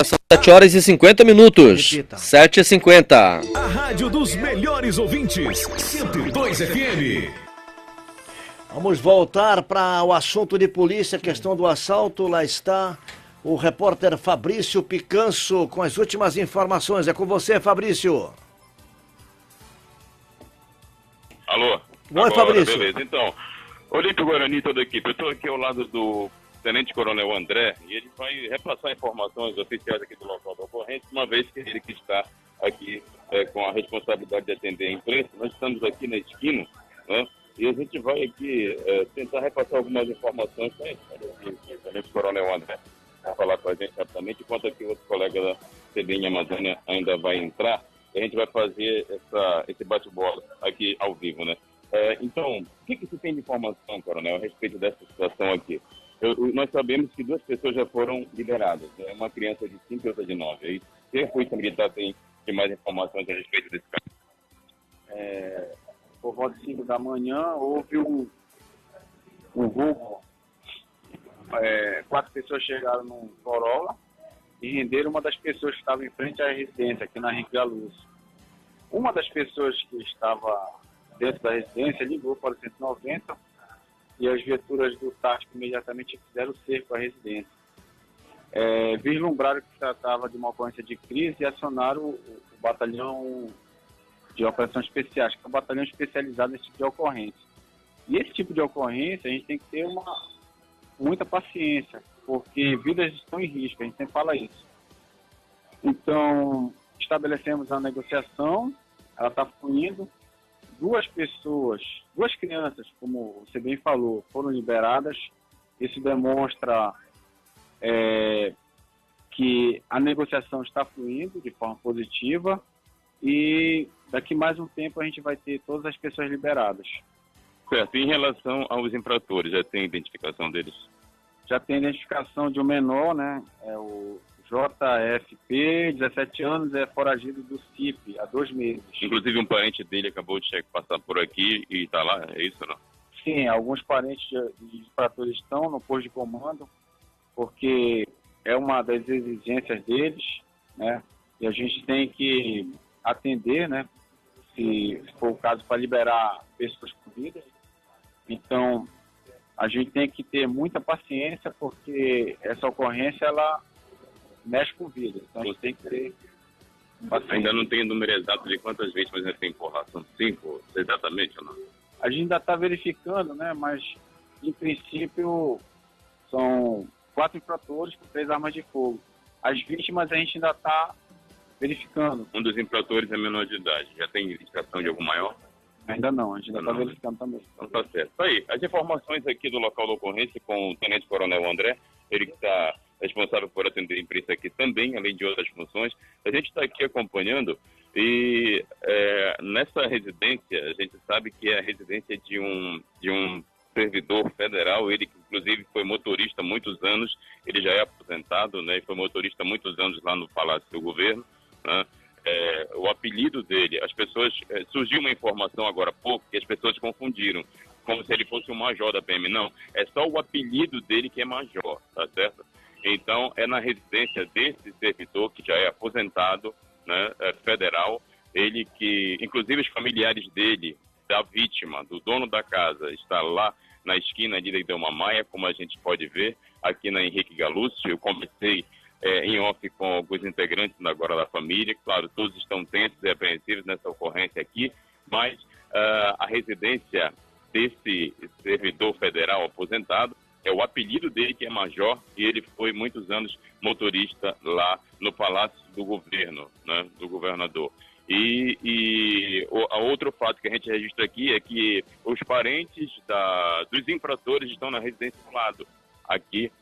São 7 horas e 50 minutos. 7h50.
A rádio dos melhores ouvintes, 102 FM.
Vamos voltar para o assunto de polícia, questão do assalto. Lá está o repórter Fabrício Picanso com as últimas informações. É com você, Fabrício.
Alô?
Oi, Fabrício.
Beleza, então, Olímpio Guarani e toda a equipe, eu estou aqui ao lado do Tenente Coronel André e ele vai repassar informações oficiais aqui do local da ocorrência, uma vez que ele que está aqui com a responsabilidade de atender a imprensa. Nós estamos aqui na esquina, né? E a gente vai aqui tentar repassar algumas informações para o Coronel André vai falar com a gente rapidamente, enquanto aqui o outro colega da CBN Amazônia ainda vai entrar, e a gente vai fazer esse bate-bola aqui ao vivo, né? Então, o que se tem de informação, Coronel, a respeito dessa situação aqui? Nós sabemos que 2 pessoas já foram liberadas, né? Uma criança de 5 e outra de 9. Aí, se a Polícia Militar tem mais informações a respeito desse caso?
Por volta de 5 da manhã, houve um roubo. 4 pessoas chegaram num Corolla e renderam uma das pessoas que estava em frente à residência, aqui na Henrique Galúcio. Uma das pessoas que estava dentro da residência ligou para o 190 e as viaturas do tático imediatamente fizeram o cerco à residência. Vislumbraram que se tratava de uma ocorrência de crise e acionaram o batalhão de operações especiais, que é um batalhão especializado nesse tipo de ocorrência. E esse tipo de ocorrência a gente tem que ter muita paciência, porque vidas estão em risco, a gente sempre fala isso. Então, estabelecemos a negociação, ela está fluindo. 2 crianças, como você bem falou, foram liberadas. Isso demonstra que a negociação está fluindo de forma positiva e daqui mais um tempo a gente vai ter todas as pessoas liberadas.
Certo. Em relação aos infratores, já tem identificação deles?
Já tem identificação de um menor, né? É o JFP, 17 anos, é foragido do CIP há 2 meses.
Inclusive um parente dele acabou de passar por aqui e está lá, é isso ou não?
Sim, alguns parentes de infratores estão no posto de comando, porque é uma das exigências deles, né? E a gente tem que atender, né? Se for o caso, para liberar pessoas com vidas. Então, a gente tem que ter muita paciência, porque essa ocorrência, ela mexe com vidas. Então, a gente tem que ter paciência.
Ainda não tem o número exato de quantas vítimas já tem empurrado? São 5, exatamente ou não?
A gente ainda está verificando, né? Mas, em princípio, são 4 infratores com 3 armas de fogo. As vítimas a gente ainda está verificando.
Um dos infratores é menor de idade. Já tem identificação de algum maior?
Ainda não, a gente ainda está verificando também.
Então tá certo. Aí, as informações aqui do local da ocorrência com o Tenente Coronel André, ele que está responsável por atender a imprensa aqui também, além de outras funções. A gente está aqui acompanhando e nessa residência, a gente sabe que é a residência de um servidor federal, ele que inclusive foi motorista há muitos anos, ele já é aposentado, né, e foi motorista há muitos anos lá no Palácio do Governo, né? O apelido dele, as pessoas, surgiu uma informação agora há pouco que as pessoas confundiram, como se ele fosse um major da PM. Não, é só o apelido dele que é major, tá certo? Então, é na residência desse servidor, que já é aposentado, né, federal, ele que, inclusive os familiares dele, da vítima, do dono da casa, está lá na esquina de Leidama Maia, como a gente pode ver, aqui na Henrique Galúcio. Eu conversei em off com alguns integrantes agora da família. Claro, todos estão tensos e apreensivos nessa ocorrência aqui, mas a residência desse servidor federal aposentado, é o apelido dele que é major, e ele foi muitos anos motorista lá no Palácio do Governo, né, do governador. E outro fato que a gente registra aqui é que os parentes dos infratores estão na residência do lado, aqui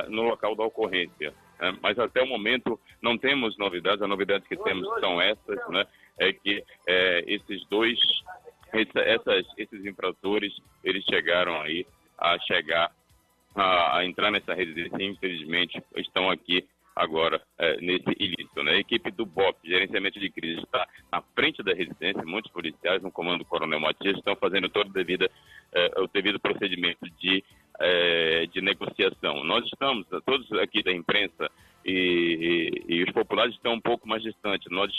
no local da ocorrência. Mas até o momento não temos novidades, as novidades que temos são essas, né? É que esses infratores, eles chegaram aí a entrar nessa residência e infelizmente estão aqui agora nesse ilícito, né? A equipe do BOP, Gerenciamento de Crise, está à frente da residência, muitos policiais no comando do Coronel Matias estão fazendo todo o devido procedimento de negociação. Nós estamos, todos aqui da imprensa e os populares estão um pouco mais distantes. Nós,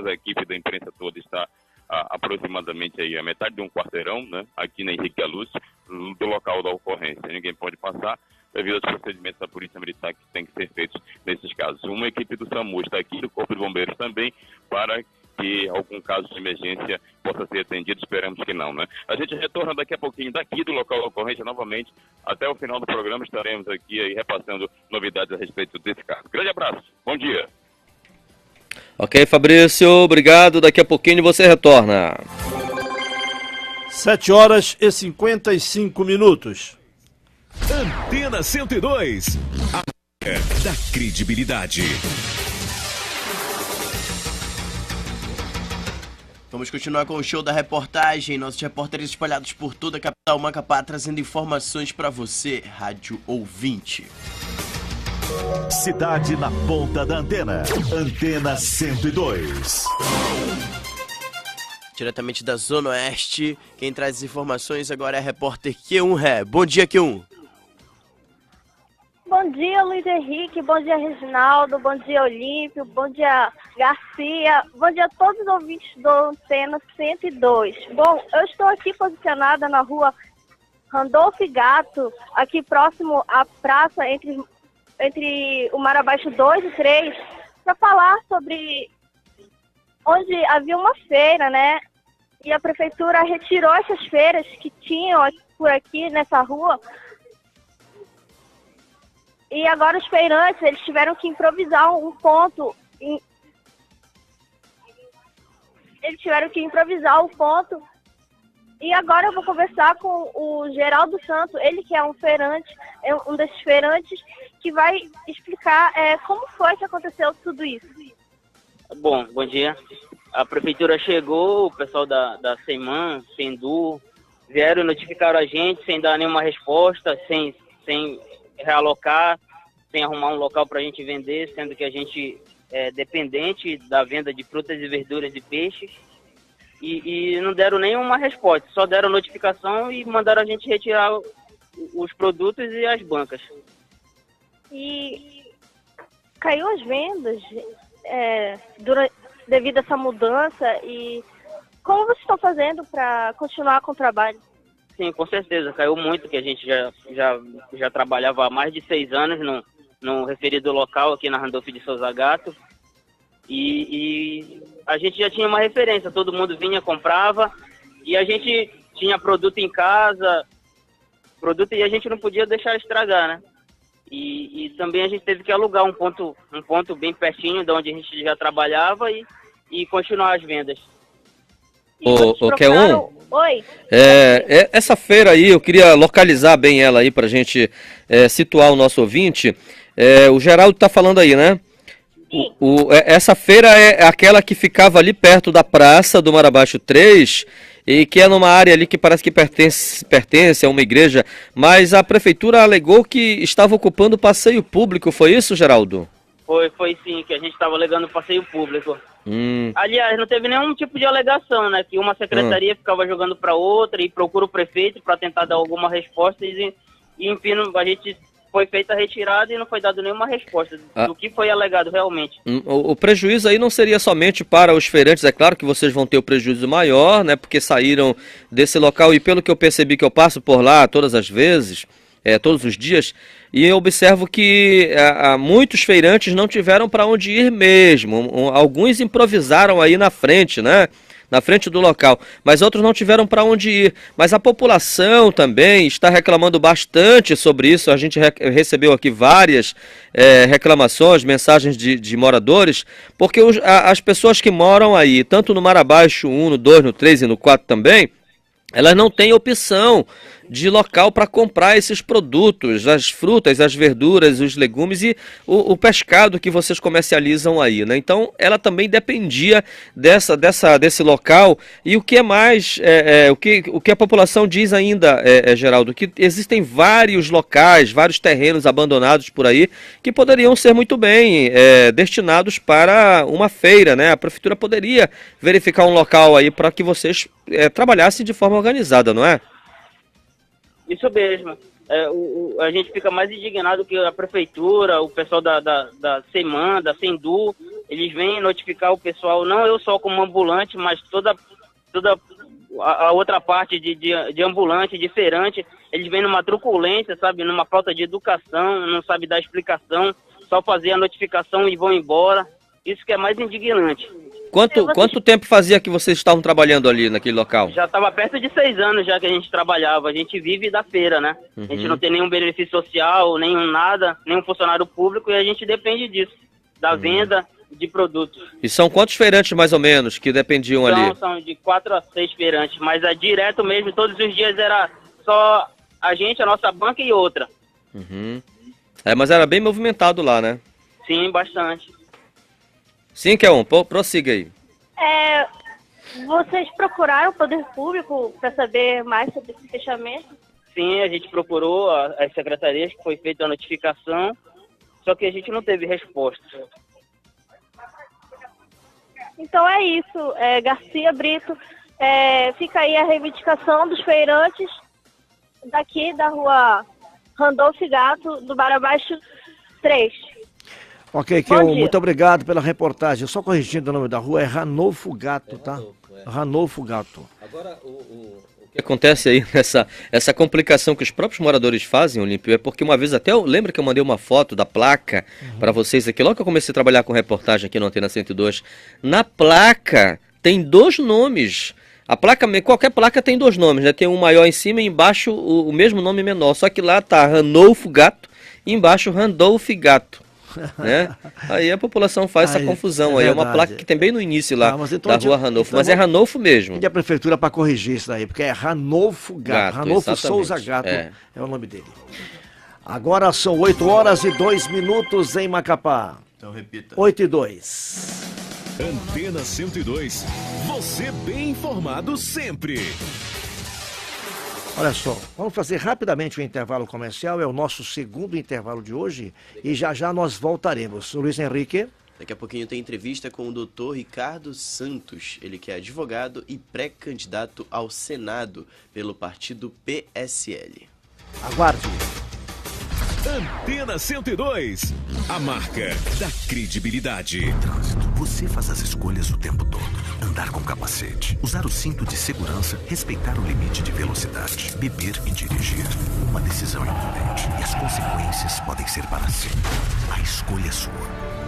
a equipe da imprensa toda está aproximadamente aí a metade de um quarteirão, né, aqui na Henrique Galúcio, do local da ocorrência. Ninguém pode passar devido aos procedimentos da Polícia Militar que tem que ser feitos nesses casos. Uma equipe do SAMU está aqui, do Corpo de Bombeiros também, para que algum caso de emergência possa ser atendido. Esperamos que não, né? A gente retorna daqui a pouquinho daqui do local da ocorrência novamente. Até o final do programa estaremos aqui aí repassando novidades a respeito desse caso. Grande abraço, bom dia.
Ok, Fabrício, obrigado. Daqui a pouquinho você retorna.
7 horas e 55 minutos.
Antena 102, a da credibilidade.
Vamos continuar com o show da reportagem. Nossos repórteres espalhados por toda a capital Macapá trazendo informações para você, rádio ouvinte.
Cidade na ponta da antena. Antena 102.
Diretamente da Zona Oeste, quem traz as informações agora é a repórter Q1 Ré. Bom dia, Q1.
Bom dia, Luiz Henrique. Bom dia, Reginaldo. Bom dia, Olímpio. Bom dia, Garcia. Bom dia a todos os ouvintes do Antena 102. Bom, eu estou aqui posicionada na rua Randolfo Gato, aqui próximo à praça entre o Marabaixo 2 e 3, para falar sobre onde havia uma feira, né? E a prefeitura retirou essas feiras que tinham por aqui nessa rua. E agora os feirantes, eles tiveram que improvisar um ponto. Eles tiveram que improvisar o ponto. E agora eu vou conversar com o Geraldo Santos, ele que é um feirante, é um desses feirantes, que vai explicar como foi que aconteceu tudo isso.
Bom dia. A prefeitura chegou, o pessoal da Seman, Sendu, vieram e notificaram a gente sem dar nenhuma resposta, sem realocar, sem arrumar um local para a gente vender, sendo que a gente é dependente da venda de frutas e verduras e peixes. E não deram nenhuma resposta, só deram notificação e mandaram a gente retirar os produtos e as bancas.
E caiu as vendas devido a essa mudança, e como vocês estão fazendo para continuar com o trabalho?
Sim, com certeza, caiu muito, que a gente já trabalhava há mais de 6 anos no referido local aqui na Randolfo de Souza Gato, e a gente já tinha uma referência, todo mundo vinha, comprava, e a gente tinha produto em casa, e a gente não podia deixar estragar, né? E também a gente teve que alugar um ponto bem pertinho de onde a gente já trabalhava e continuar as vendas.
O Q1?
Oi.
Essa feira aí, eu queria localizar bem ela aí pra gente situar o nosso ouvinte. O Geraldo tá falando aí, né? Essa feira é aquela que ficava ali perto da praça do Marabaixo 3 e que é numa área ali que parece que pertence a uma igreja, mas a prefeitura alegou que estava ocupando o passeio público, foi isso, Geraldo?
Foi sim, que a gente estava alegando passeio público. Aliás, não teve nenhum tipo de alegação, né? Que uma secretaria ficava jogando para outra e procura o prefeito para tentar dar alguma resposta e enfim, a gente foi feita a retirada e não foi dado nenhuma resposta do que foi alegado realmente.
O prejuízo aí não seria somente para os feirantes, é claro que vocês vão ter o prejuízo maior, né? Porque saíram desse local e pelo que eu percebi que eu passo por lá todas as vezes, todos os dias, e eu observo que muitos feirantes não tiveram para onde ir mesmo. Alguns improvisaram aí na frente, né? Na frente do local, mas outros não tiveram para onde ir. Mas a população também está reclamando bastante sobre isso. A gente recebeu aqui várias reclamações, mensagens de moradores, porque as pessoas que moram aí, tanto no Marabaixo 1, no 2, no 3 e no 4 também, elas não têm opção de local para comprar esses produtos, as frutas, as verduras, os legumes e o pescado que vocês comercializam aí, né? Então, ela também dependia desse local. E o que é mais, o que a população diz ainda, Geraldo, que existem vários locais, vários terrenos abandonados por aí que poderiam ser muito bem destinados para uma feira, né? A prefeitura poderia verificar um local aí para que vocês trabalhassem de forma organizada, não é?
Isso mesmo. A gente fica mais indignado que a prefeitura, o pessoal da Seman, da Sendu, eles vêm notificar o pessoal, não eu só como ambulante, mas toda a outra parte de ambulante, de feirante, eles vêm numa truculência, sabe, numa falta de educação, não sabe dar explicação, só fazer a notificação e vão embora. Isso que é mais indignante.
Quanto tempo fazia que vocês estavam trabalhando ali naquele local?
Já estava perto de 6 anos já que a gente trabalhava. A gente vive da feira, né? A gente não tem nenhum benefício social, nenhum nada, nenhum funcionário público, e a gente depende disso. Da venda de produtos.
E são quantos feirantes mais ou menos que dependiam ali?
São de 4 a 6 feirantes, mas é direto mesmo, todos os dias era só a gente, a nossa banca e outra.
Uhum. Mas era bem movimentado lá, né?
Sim, bastante.
Sim, Kelon, prossiga aí.
Vocês procuraram o poder público para saber mais sobre esse fechamento?
Sim, a gente procurou as secretarias, que foi feita a notificação, só que a gente não teve resposta.
Então é isso, Garcia Brito, fica aí a reivindicação dos feirantes daqui da rua Randolph Gato, do Bar Abaixo 3.
Ok, Kelon, muito obrigado pela reportagem. Só corrigindo o nome da rua, é Ranolfo Gato, tá? Ranolfo Gato.
Agora, o que acontece aí essa complicação que os próprios moradores fazem, Olímpio, é porque uma vez até lembra que eu mandei uma foto da placa para vocês aqui, logo que eu comecei a trabalhar com reportagem aqui no Antena 102. Na placa tem 2 nomes. A placa, qualquer placa tem 2 nomes, né? Tem um maior em cima e embaixo o mesmo nome menor. Só que lá tá Ranolfo Gato e embaixo Randolph Gato. Né? Aí a população faz essa confusão. Aí é uma placa que tem bem no início lá da rua Ranolfo, mas é Ranolfo mesmo.
E a prefeitura para corrigir isso daí, porque é Ranolfo Gato. Ranolfo Souza Gato é o nome dele. Agora são 8h02 em Macapá.
Então repita.
8h02.
Antena 102. Você bem informado sempre.
Olha só, vamos fazer rapidamente o intervalo comercial, é o nosso segundo intervalo de hoje e já já nós voltaremos. Luiz Henrique.
Daqui a pouquinho tem entrevista com o Dr. Ricardo Santos, ele que é advogado e pré-candidato ao Senado pelo partido PSL.
Aguarde.
Antena 102, a marca da credibilidade.
Trânsito, você faz as escolhas o tempo todo. Andar com capacete, usar o cinto de segurança, respeitar o limite de velocidade, beber e dirigir. Uma decisão imprudente e as consequências podem ser para sempre. A escolha é sua.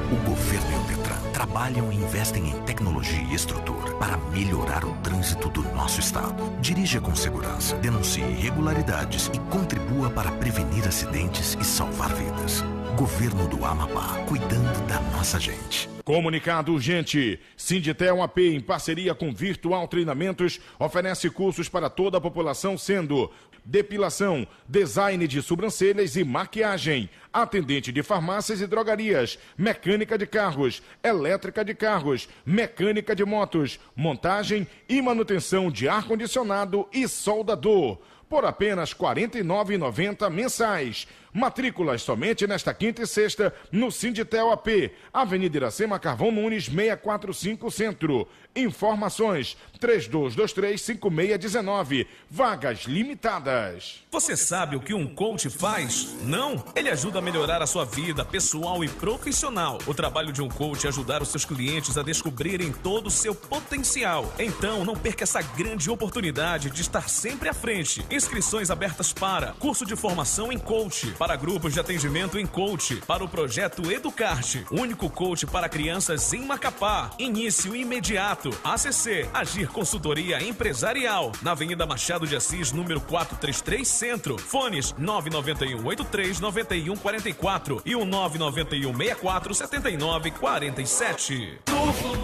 O governo e o Detran trabalham e investem em tecnologia e estrutura para melhorar o trânsito do nosso estado. Dirija com segurança, denuncie irregularidades e contribua para prevenir acidentes e salvar vidas. Governo do Amapá, cuidando da nossa gente.
Comunicado urgente. Sinditel AP, em parceria com Virtual Treinamentos, oferece cursos para toda a população, sendo depilação, design de sobrancelhas e maquiagem, atendente de farmácias e drogarias, mecânica de carros, elétrica de carros, mecânica de motos, montagem e manutenção de ar-condicionado e soldador. Por apenas R$ 49,90 mensais. Matrículas somente nesta quinta e sexta no Sinditel AP, Avenida Iracema Carvão Nunes, 645 Centro. Informações 3223-5619. Vagas limitadas.
Você sabe o que um coach faz? Não? Ele ajuda a melhorar a sua vida pessoal e profissional. O trabalho de um coach é ajudar os seus clientes a descobrirem todo o seu potencial. Então, não perca essa grande oportunidade de estar sempre à frente. Inscrições abertas para curso de formação em coach, para grupos de atendimento em coach, para o projeto Educarte, único coach para crianças em Macapá. Início imediato. ACC, Agir Consultoria Empresarial, na Avenida Machado de Assis, número 433 Centro. Fones 991-83-9144 e o 991-64-7947.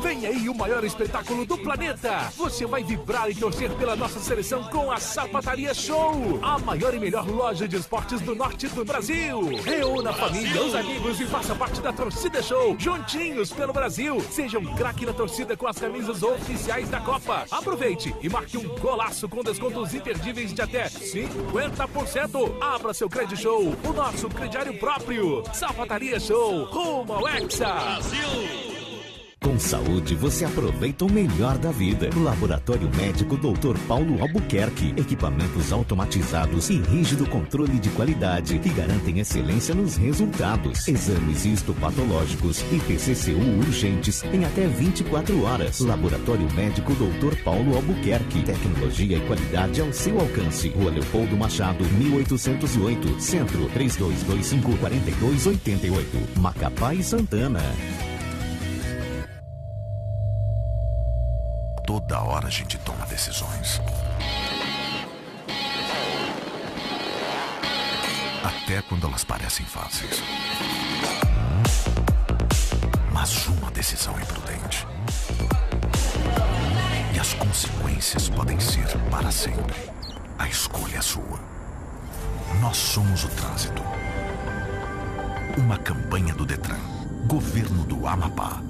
Vem aí o maior espetáculo do planeta. Você vai vibrar e torcer pela nossa seleção com a Sapataria Show, a maior e melhor loja de esportes do norte do Brasil. Reúna a família, os amigos e faça parte da Torcida Show, juntinhos pelo Brasil. Seja um craque na torcida com as camisas oficiais da Copa. Aproveite e marque um golaço com descontos imperdíveis de até 50%. Abra seu Cred Show, o nosso crediário próprio. Sapataria Show, rumo ao Hexa.
Com saúde, você aproveita o melhor da vida. Laboratório Médico Dr. Paulo Albuquerque. Equipamentos automatizados e rígido controle de qualidade que garantem excelência nos resultados. Exames histopatológicos e PCCU urgentes em até 24 horas. Laboratório Médico Dr. Paulo Albuquerque. Tecnologia e qualidade ao seu alcance. Rua Leopoldo Machado, 1808. Centro, 3225-4288. Macapá e Santana.
Toda hora a gente toma decisões. Até quando elas parecem fáceis. mas uma decisão imprudente. E as consequências podem ser para sempre. A escolha é sua. Nós somos o trânsito. Uma campanha do Detran, Governo do Amapá.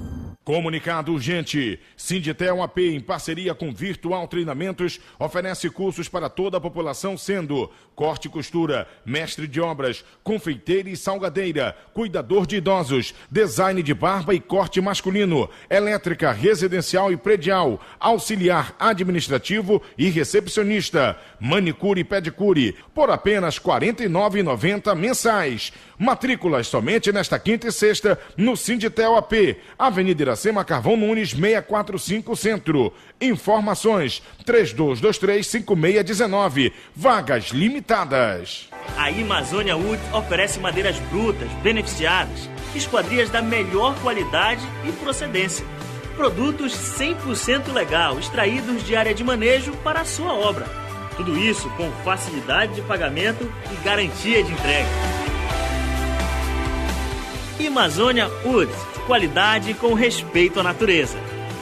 Comunicado urgente. Sinditel AP, em parceria com Virtual Treinamentos, oferece cursos para toda a população, sendo corte e costura, mestre de obras, confeiteira e salgadeira, cuidador de idosos, design de barba e corte masculino, elétrica, residencial e predial, auxiliar administrativo e recepcionista, manicure e pedicure, por apenas R$ 49,90 mensais. Matrículas somente nesta quinta e sexta no Sinditel AP, Avenida Iracema Carvão Nunes, 645 Centro. Informações 3223-5619. Vagas limitadas.
A Amazônia Wood oferece madeiras brutas, beneficiadas, esquadrias da melhor qualidade e procedência. Produtos 100% legal, extraídos de área de manejo para a sua obra. Tudo isso com facilidade de pagamento e garantia de entrega. Amazônia Wood, qualidade com respeito à natureza.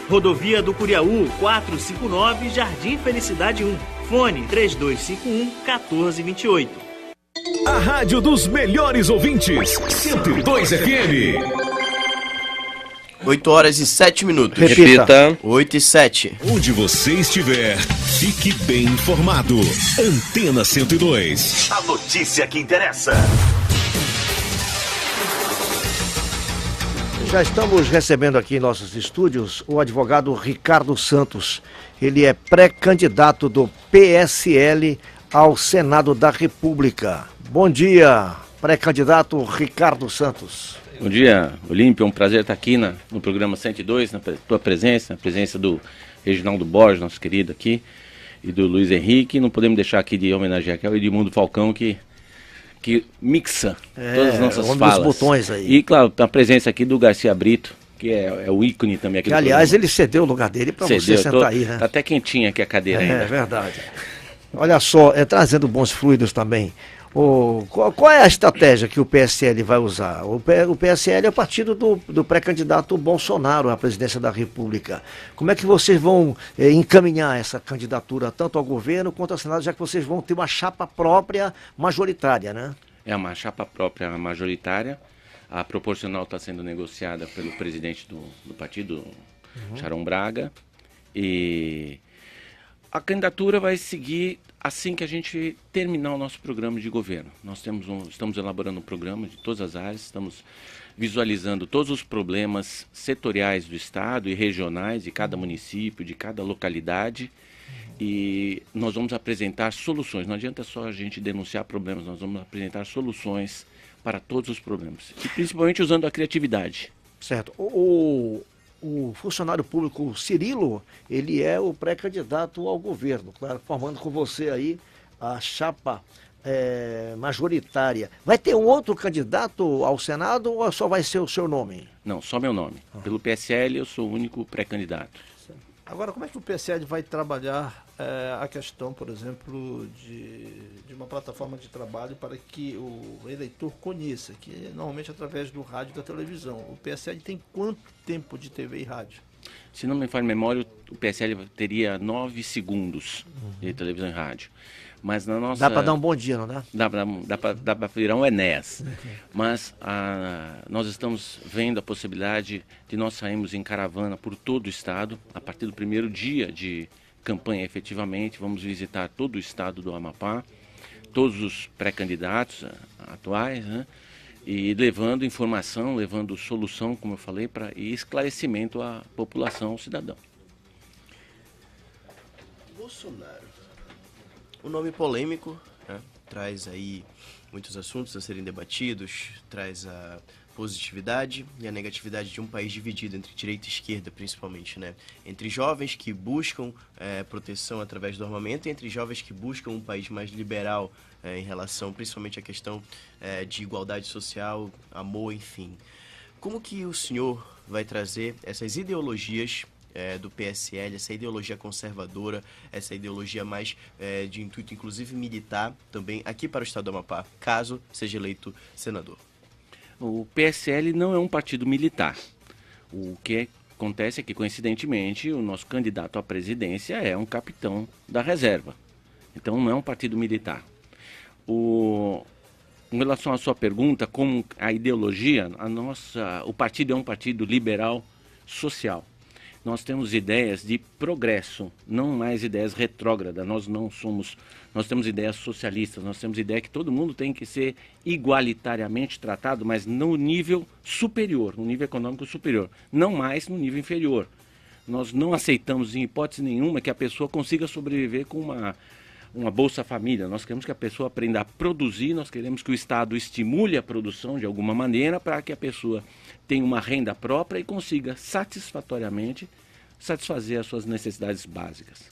Rodovia do Curiaú, 459, Jardim Felicidade 1. Fone 3251-1428.
A rádio dos melhores ouvintes, 102 FM.
8 horas e 7 minutos.
Repita.
8 e 7.
Onde você estiver, fique bem informado. Antena 102.
A notícia que interessa.
Já estamos recebendo aqui em nossos estúdios o advogado Ricardo Santos. Ele é pré-candidato do PSL ao Senado da República. Bom dia, pré-candidato Ricardo Santos.
Bom dia, Olímpio. É um prazer estar aqui no programa 102, na tua presença, na presença do Reginaldo Borges, nosso querido aqui, e do Luiz Henrique. Não podemos deixar aqui de homenagear aqui ao Edmundo Falcão, que mixa todas as nossas falas.
Dos botões aí.
E, claro, a presença aqui do Garcia Brito, que é o ícone também aqui
do programa. Aliás, ele cedeu o lugar dele para você sentar aí, né?
Tá até quentinha aqui a cadeira ainda.
É verdade. Olha só, trazendo bons fluidos também. Qual é a estratégia que o PSL vai usar? O PSL é o partido do pré-candidato Bolsonaro à presidência da República. Como é que vocês vão encaminhar essa candidatura tanto ao governo quanto ao Senado, já que vocês vão ter uma chapa própria majoritária, né?
É uma chapa própria majoritária. A proporcional está sendo negociada pelo presidente do partido, Sharon Braga. E a candidatura vai seguir assim que a gente terminar o nosso programa de governo. Nós estamos elaborando um programa de todas as áreas, estamos visualizando todos os problemas setoriais do Estado e regionais de cada município, de cada localidade, e nós vamos apresentar soluções. Não adianta só a gente denunciar problemas, nós vamos apresentar soluções para todos os problemas, e principalmente usando a criatividade.
Certo. O funcionário público Cirilo, ele é o pré-candidato ao governo, claro, formando com você aí a chapa majoritária. Vai ter um outro candidato ao Senado ou só vai ser o seu nome?
Não, só meu nome. Pelo PSL eu sou o único pré-candidato.
Agora, como é que o PSL vai trabalhar a questão, por exemplo, de uma plataforma de trabalho para que o eleitor conheça, que é normalmente através do rádio e da televisão? O PSL tem quanto tempo de TV e rádio?
Se não me falha a memória, o PSL teria 9 segundos de televisão e rádio. Mas na nossa...
Dá para dar um bom dia, não dá?
Dá para virar um Enéas. Mas nós estamos vendo a possibilidade de nós sairmos em caravana por todo o estado, a partir do primeiro dia de campanha efetivamente. Vamos visitar todo o estado do Amapá, todos os pré-candidatos atuais, né? E levando informação, levando solução, como eu falei, e esclarecimento à população, ao cidadão.
Bolsonaro. Um nome polêmico, né? Traz aí muitos assuntos a serem debatidos, traz a positividade e a negatividade de um país dividido entre direita e esquerda, principalmente, né? Entre jovens que buscam proteção através do armamento e entre jovens que buscam um país mais liberal em relação, principalmente, à questão de igualdade social, amor, enfim. Como que o senhor vai trazer essas ideologias do PSL, essa ideologia conservadora, essa ideologia mais de intuito, inclusive militar, também aqui para o estado do Amapá, caso seja eleito senador?
O PSL não é um partido militar. O que acontece é que, coincidentemente, o nosso candidato à presidência é um capitão da reserva. Então não é um partido militar. Em relação à sua pergunta, como a ideologia, o partido é um partido liberal social. Nós temos ideias de progresso, não mais ideias retrógradas. Nós temos ideias socialistas, nós temos ideia que todo mundo tem que ser igualitariamente tratado, mas no nível superior, no nível econômico superior, não mais no nível inferior. Nós não aceitamos, em hipótese nenhuma, que a pessoa consiga sobreviver com uma Bolsa Família. Nós queremos que a pessoa aprenda a produzir, nós queremos que o Estado estimule a produção de alguma maneira para que a pessoa tenha uma renda própria e consiga satisfatoriamente satisfazer as suas necessidades básicas.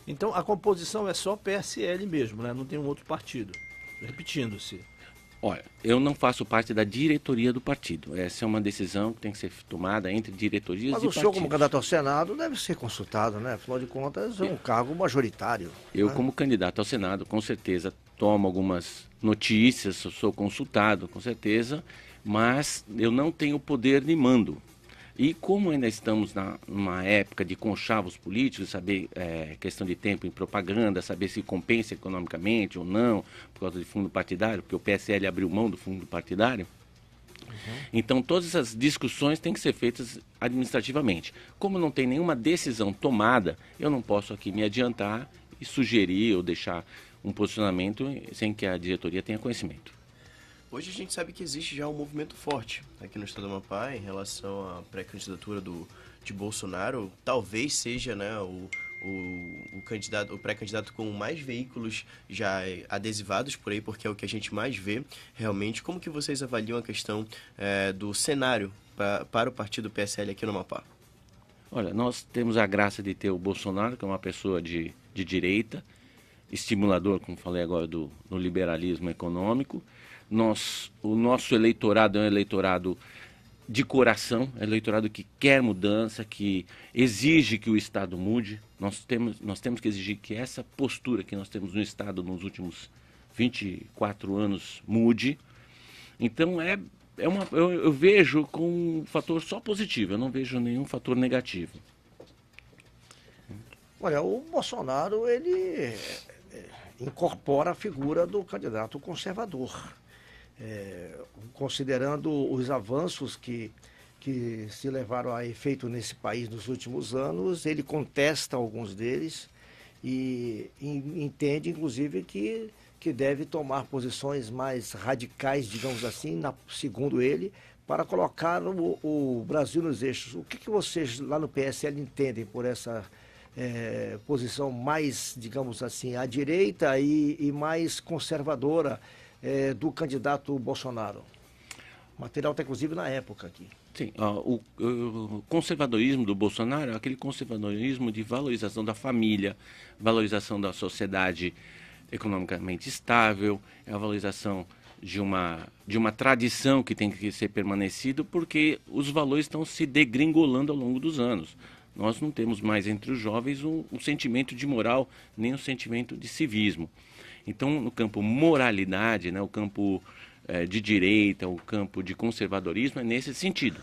Então a composição é só PSL mesmo, né? Não tem um outro partido. Repetindo-se.
Olha, eu não faço parte da diretoria do partido. Essa é uma decisão que tem que ser tomada entre diretorias e partidos.
Mas o senhor, como candidato ao Senado, deve ser consultado, né? Afinal de contas, é um cargo majoritário.
Eu,
né?
Como candidato ao Senado, com certeza tomo algumas notícias, sou consultado, com certeza, mas eu não tenho poder de mando. E como ainda estamos numa época de conchavos políticos, saber questão de tempo em propaganda, saber se compensa economicamente ou não, por causa de fundo partidário, porque o PSL abriu mão do fundo partidário. Então todas essas discussões têm que ser feitas administrativamente. Como não tem nenhuma decisão tomada, eu não posso aqui me adiantar e sugerir ou deixar um posicionamento sem que a diretoria tenha conhecimento.
Hoje a gente sabe que existe já um movimento forte aqui no estado do Amapá em relação à pré-candidatura de Bolsonaro. Talvez seja, né, o pré-candidato com mais veículos já adesivados por aí, porque é o que a gente mais vê realmente. Como que vocês avaliam a questão do cenário para o partido PSL aqui no Amapá?
Olha, nós temos a graça de ter o Bolsonaro, que é uma pessoa de direita, estimulador, como falei agora, do liberalismo econômico. O nosso eleitorado é um eleitorado de coração, é um eleitorado que quer mudança, que exige que o Estado mude. Nós temos que exigir que essa postura que nós temos no Estado nos últimos 24 anos mude. Então eu vejo com um fator só positivo, eu não vejo nenhum fator negativo.
Olha, o Bolsonaro, ele incorpora a figura do candidato conservador. Considerando os avanços que se levaram a efeito nesse país nos últimos anos, ele contesta alguns deles e entende, inclusive, que deve tomar posições mais radicais, digamos assim, segundo ele, para colocar o Brasil nos eixos. O que vocês lá no PSL entendem por essa posição mais, digamos assim, à direita e mais conservadora do candidato Bolsonaro? O material está inclusive na época aqui.
Sim, o conservadorismo do Bolsonaro é aquele conservadorismo de valorização da família, valorização da sociedade economicamente estável, é a valorização de uma tradição que tem que ser permanecido, porque os valores estão se degringolando ao longo dos anos. Nós não temos mais entre os jovens um sentimento de moral, nem um sentimento de civismo. Então, no campo moralidade, né, o campo de direita, o campo de conservadorismo, é nesse sentido.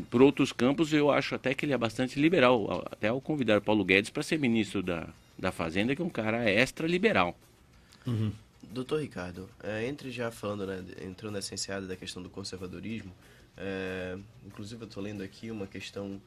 Por outros campos, eu acho até que ele é bastante liberal, até ao convidar Paulo Guedes para ser ministro da Fazenda, que é um cara extra-liberal.
Uhum. Doutor Ricardo, entre já falando, né, entrando nessa enseada da questão do conservadorismo, inclusive eu estou lendo aqui uma questão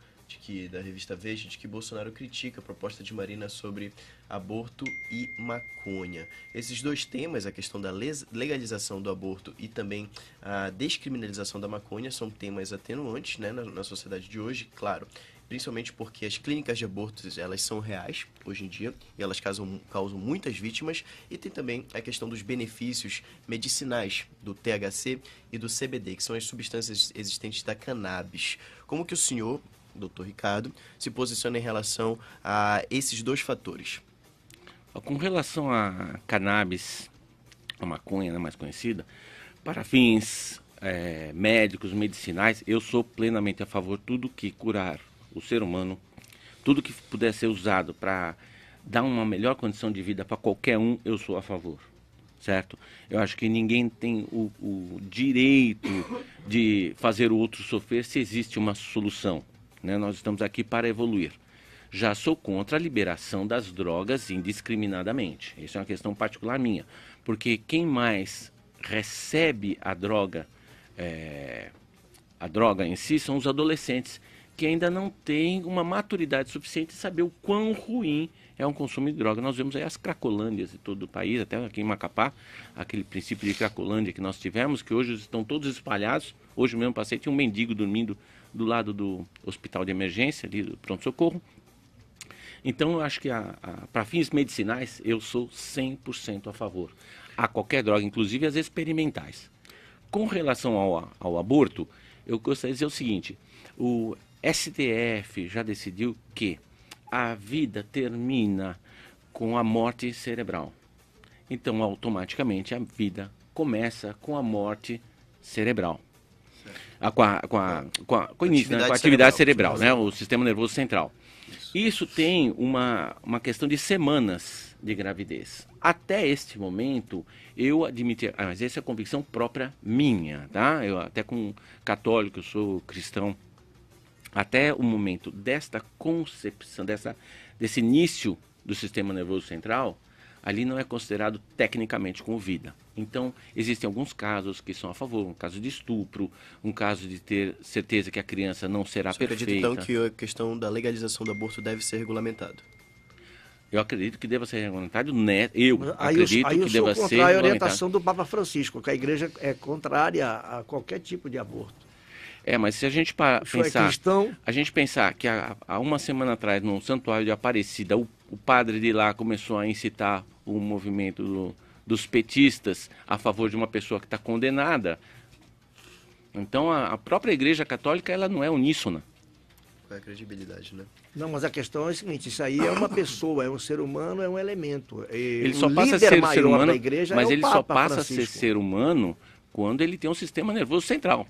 da revista Veja, de que Bolsonaro critica a proposta de Marina sobre aborto e maconha. Esses dois temas, a questão da legalização do aborto e também a descriminalização da maconha, são temas atenuantes, né, na sociedade de hoje, claro, principalmente porque as clínicas de abortos, elas são reais hoje em dia e elas causam muitas vítimas, e tem também a questão dos benefícios medicinais do THC e do CBD, que são as substâncias existentes da cannabis. Como que o senhor, doutor Ricardo, se posiciona em relação a esses dois fatores?
Com relação a cannabis, a maconha, né, mais conhecida, para fins médicos, medicinais, eu sou plenamente a favor de tudo que curar o ser humano, tudo que puder ser usado para dar uma melhor condição de vida para qualquer um, eu sou a favor. certo? Eu acho que ninguém tem o direito de fazer o outro sofrer se existe uma solução, né? Nós estamos aqui para evoluir. Já sou contra a liberação das drogas indiscriminadamente. Isso é uma questão particular minha, porque quem mais recebe a droga em si são os adolescentes, que ainda não têm uma maturidade suficiente de saber o quão ruim é um consumo de droga. Nós vemos aí as cracolândias de todo o país, até aqui em Macapá, aquele princípio de cracolândia que nós tivemos, que hoje estão todos espalhados. Hoje mesmo passei, tinha um mendigo dormindo do lado do hospital de emergência, ali do pronto-socorro. Então eu acho que para fins medicinais eu sou 100% a favor. A qualquer droga, inclusive as experimentais. Com relação ao aborto, eu gostaria de dizer o seguinte: o STF já decidiu que a vida termina com a morte cerebral. Então, automaticamente, a vida começa com a morte cerebral. Com o início, né? Com a atividade cerebral, né? O sistema nervoso central. Isso tem uma questão de semanas de gravidez. Até este momento, eu admiti, mas essa é a convicção própria minha, tá? Eu até como católico, eu sou cristão. Até o momento desta concepção, desse início do sistema nervoso central, ali não é considerado tecnicamente como vida. Então, existem alguns casos que são a favor, um caso de estupro, um caso de ter certeza que a criança não será perfeita.
Você acredita, então, que a questão da legalização do aborto deve ser regulamentado?
Eu acredito que deva ser regulamentado, né? Eu acredito que deva ser
regulamentado. A orientação do Papa Francisco, que a igreja é contrária a qualquer tipo de aborto.
Mas se a gente pensar que há uma semana atrás, no Santuário de Aparecida, o padre de lá começou a incitar o movimento dos petistas a favor de uma pessoa que está condenada. Então a própria Igreja Católica, ela não é uníssona.
Qual é a credibilidade, né?
Não, mas a questão é a seguinte: isso aí é uma pessoa, é um ser humano, é um elemento.
Ele só passa a ser ser humano, mas ele só passa a ser ser humano quando ele tem um sistema nervoso central.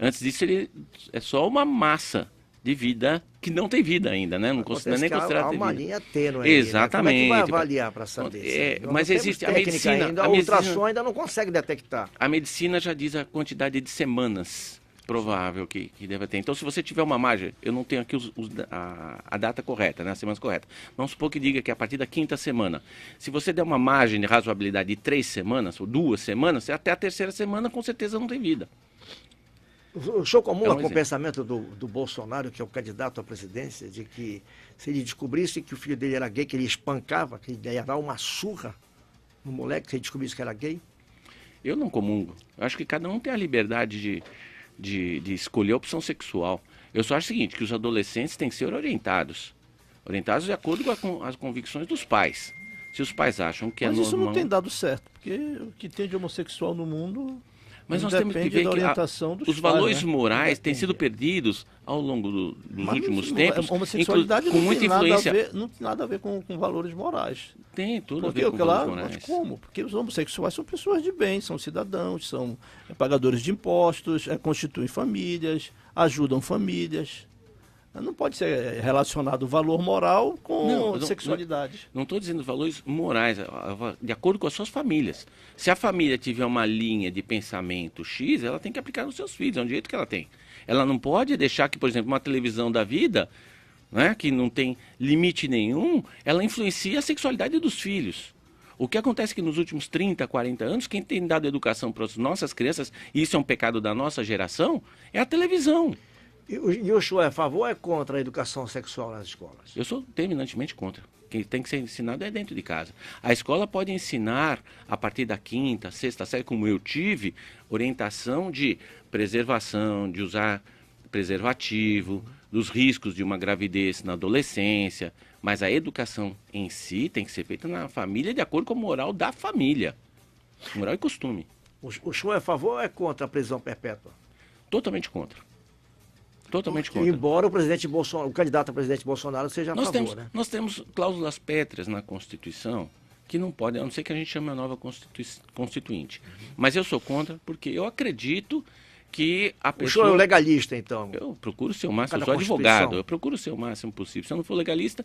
Antes disso, ele é só uma massa de vida que não tem vida ainda, né? Não considera nem considerado ter vida.
Há uma linha tênue.
Exatamente.
Como é que vai avaliar para saber?
Mas existe a medicina.
Ainda, o ultrassom ainda não consegue detectar.
A medicina já diz a quantidade de semanas provável que deve ter. Então, se você tiver uma margem, eu não tenho aqui a data correta, né? As semanas corretas. Vamos supor que diga que é a partir da 5ª semana. Se você der uma margem de razoabilidade de 3 semanas ou 2 semanas, até a 3ª semana com certeza não tem vida.
O senhor comunga com o pensamento do Bolsonaro, que é o candidato à presidência, de que se ele descobrisse que o filho dele era gay, que ele espancava, que ele ia dar uma surra no moleque, se ele descobrisse que era gay?
Eu não comungo. Eu acho que cada um tem a liberdade de escolher a opção sexual. Eu só acho o seguinte, que os adolescentes têm que ser orientados de acordo com as convicções dos pais. Se os pais acham que
mas
é normal...
Mas isso não tem dado certo, porque o que tem de homossexual no mundo...
Mas nós temos que ver que os valores morais têm sido perdidos ao longo dos últimos tempos,
homossexualidade
com muita influência.
Não tem nada a ver com valores morais.
Tem tudo a ver com valores morais.
Mas como? Porque os homossexuais são pessoas de bem, são cidadãos, são pagadores de impostos, constituem famílias, ajudam famílias. Não pode ser relacionado o valor moral com sexualidade.
Não estou dizendo valores morais, de acordo com as suas famílias. Se a família tiver uma linha de pensamento X, ela tem que aplicar nos seus filhos, é um direito que ela tem. Ela não pode deixar que, por exemplo, uma televisão da vida, né, que não tem limite nenhum, ela influencia a sexualidade dos filhos. O que acontece é que nos últimos 30, 40 anos, quem tem dado educação para as nossas crianças, e isso é um pecado da nossa geração, é a televisão.
E o senhor é a favor ou é contra a educação sexual nas escolas?
Eu sou terminantemente contra. Quem tem que ser ensinado é dentro de casa. A escola pode ensinar, a partir da 5ª, 6ª série, como eu tive, orientação de preservação, de usar preservativo, dos riscos de uma gravidez na adolescência. Mas a educação em si tem que ser feita na família, de acordo com a moral da família. Moral e costume.
O senhor é a favor ou é contra a prisão perpétua?
Totalmente contra. Totalmente contra.
Embora o candidato a presidente Bolsonaro seja a favor, né?
Nós temos cláusulas pétreas na Constituição que não podem, a não ser que a gente chame a nova Constituinte. Mas eu sou contra porque eu acredito que a pessoa...
O senhor é um legalista, então?
Eu procuro ser o máximo, eu sou advogado, eu procuro ser o máximo possível. Se eu não for legalista,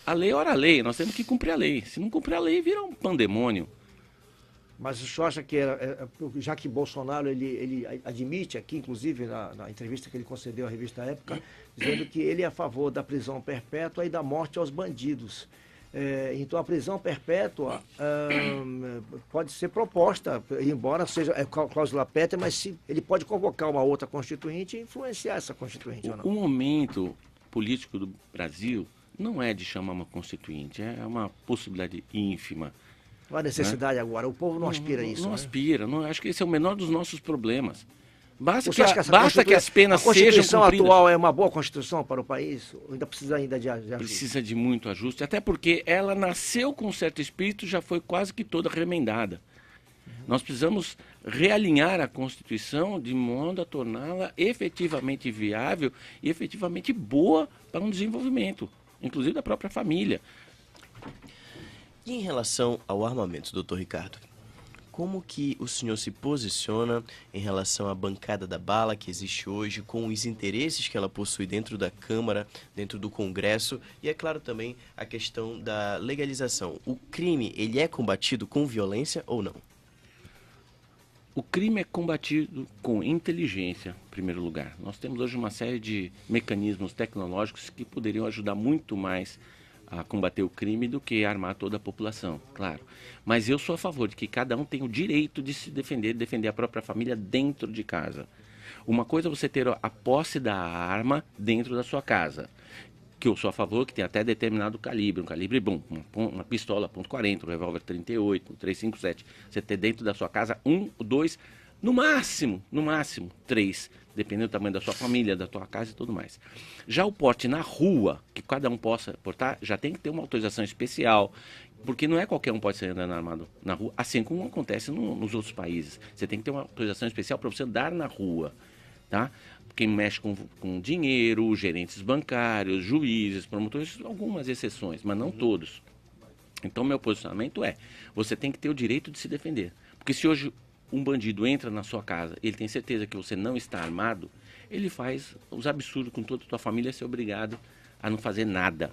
a lei ora a lei, nós temos que cumprir a lei. Se não cumprir a lei, vira um pandemônio.
Mas o senhor acha que, já que Bolsonaro ele admite aqui, inclusive na entrevista que ele concedeu à revista Época, dizendo que ele é a favor da prisão perpétua e da morte aos bandidos. Então a prisão perpétua pode ser proposta, embora seja cláusula pétrea, mas ele pode convocar uma outra constituinte e influenciar essa constituinte ou não?
O momento político do Brasil não é de chamar uma constituinte, é uma possibilidade ínfima.
Não há necessidade agora, o povo não aspira a isso.
Não
né?
aspira, acho que esse é o menor dos nossos problemas. Basta
Basta
que as penas sejam cumpridas.
A Constituição atual é uma boa Constituição para o país? Ou ainda precisa de ajuste?
Precisa de muito ajuste, até porque ela nasceu com um certo espírito e já foi quase que toda remendada. Nós precisamos realinhar a Constituição de modo a torná-la efetivamente viável e efetivamente boa para um desenvolvimento, inclusive da própria família.
E em relação ao armamento, doutor Ricardo, como que o senhor se posiciona em relação à bancada da bala que existe hoje, com os interesses que ela possui dentro da Câmara, dentro do Congresso, e é claro também a questão da legalização. O crime, ele é combatido com violência ou não?
O crime é combatido com inteligência, em primeiro lugar. Nós temos hoje uma série de mecanismos tecnológicos que poderiam ajudar muito mais a combater o crime do que armar toda a população, claro. Mas eu sou a favor de que cada um tenha o direito de se defender, de defender a própria família dentro de casa. Uma coisa é você ter a posse da arma dentro da sua casa, que eu sou a favor que tem até determinado calibre, um calibre bom, uma pistola .40, um revólver 38, um 357. Você ter dentro da sua casa 1, 2, no máximo 3, dependendo do tamanho da sua família, da tua casa e tudo mais. Já o porte na rua, que cada um possa portar, já tem que ter uma autorização especial, porque não é qualquer um pode sair andando armado na rua, assim como acontece nos outros países. Você tem que ter uma autorização especial para você andar na rua, tá? Quem mexe com dinheiro, gerentes bancários, juízes, promotores, algumas exceções, mas não todos. Então, meu posicionamento é, você tem que ter o direito de se defender. Porque se hoje um bandido entra na sua casa, ele tem certeza que você não está armado, ele faz os absurdos com toda a tua família, ser obrigado a não fazer nada.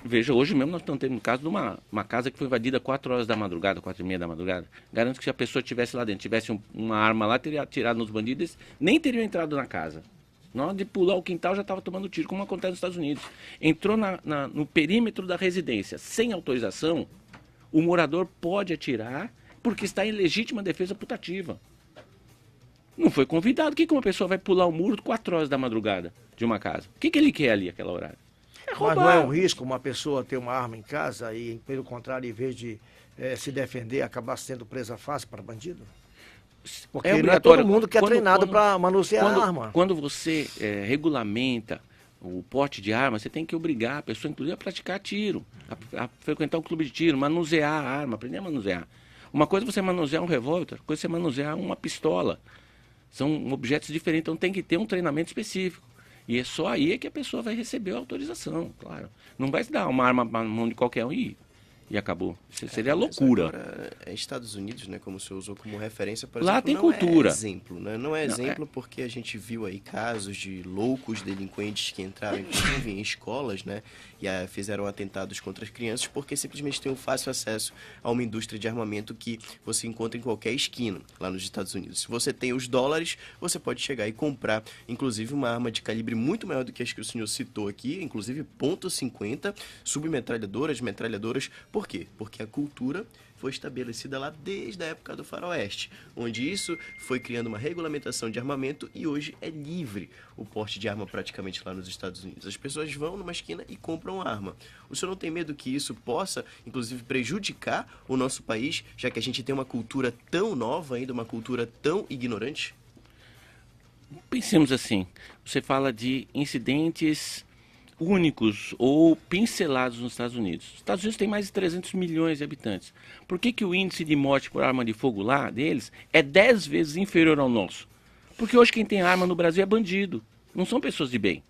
Veja, hoje mesmo nós estamos tendo um caso de uma casa que foi invadida 4 horas da madrugada, 4h30 da madrugada. Garanto que se a pessoa estivesse lá dentro, tivesse uma arma lá, teria atirado nos bandidos, nem teriam entrado na casa. Na hora de pular o quintal já estava tomando tiro, como acontece nos Estados Unidos. Entrou no perímetro da residência sem autorização, o morador pode atirar porque está em legítima defesa putativa. Não foi convidado. O que uma pessoa vai pular o muro 4 horas da madrugada de uma casa? O que ele quer ali, aquela horário? É roubar.
Mas não é um risco uma pessoa ter uma arma em casa e, pelo contrário, em vez de se defender, acabar sendo presa fácil para bandido? Porque não é todo mundo que é treinado para manusear a arma.
Quando você regulamenta o porte de arma, você tem que obrigar a pessoa, inclusive, a praticar tiro, a frequentar um clube de tiro, manusear a arma, aprender a manusear. Uma coisa é você manusear um revólver, outra coisa é você manusear uma pistola. São objetos diferentes, então tem que ter um treinamento específico. E é só aí que a pessoa vai receber a autorização, claro. Não vai se dar uma arma na mão de qualquer um e acabou. Isso seria loucura.
Agora, Estados Unidos, né, como o senhor usou como referência, por
lá
exemplo,
tem
não
cultura.
É exemplo, né? Não é exemplo porque a gente viu aí casos de loucos delinquentes que entraram, inclusive, em escolas, né, e fizeram atentados contra as crianças porque simplesmente tem um fácil acesso a uma indústria de armamento que você encontra em qualquer esquina lá nos Estados Unidos. Se você tem os dólares, você pode chegar e comprar, inclusive, uma arma de calibre muito maior do que as que o senhor citou aqui, inclusive .50, submetralhadoras, metralhadoras. Por quê? Porque a cultura foi estabelecida lá desde a época do faroeste, onde isso foi criando uma regulamentação de armamento e hoje é livre o porte de arma praticamente lá nos Estados Unidos. As pessoas vão numa esquina e compram arma. O senhor não tem medo que isso possa, inclusive, prejudicar o nosso país, já que a gente tem uma cultura tão nova ainda, uma cultura tão ignorante?
Pensemos assim, você fala de incidentes únicos ou pincelados nos Estados Unidos. Os Estados Unidos tem mais de 300 milhões de habitantes. Por que o índice de morte por arma de fogo lá deles é 10 vezes inferior ao nosso? Porque hoje quem tem arma no Brasil é bandido, não são pessoas de bem.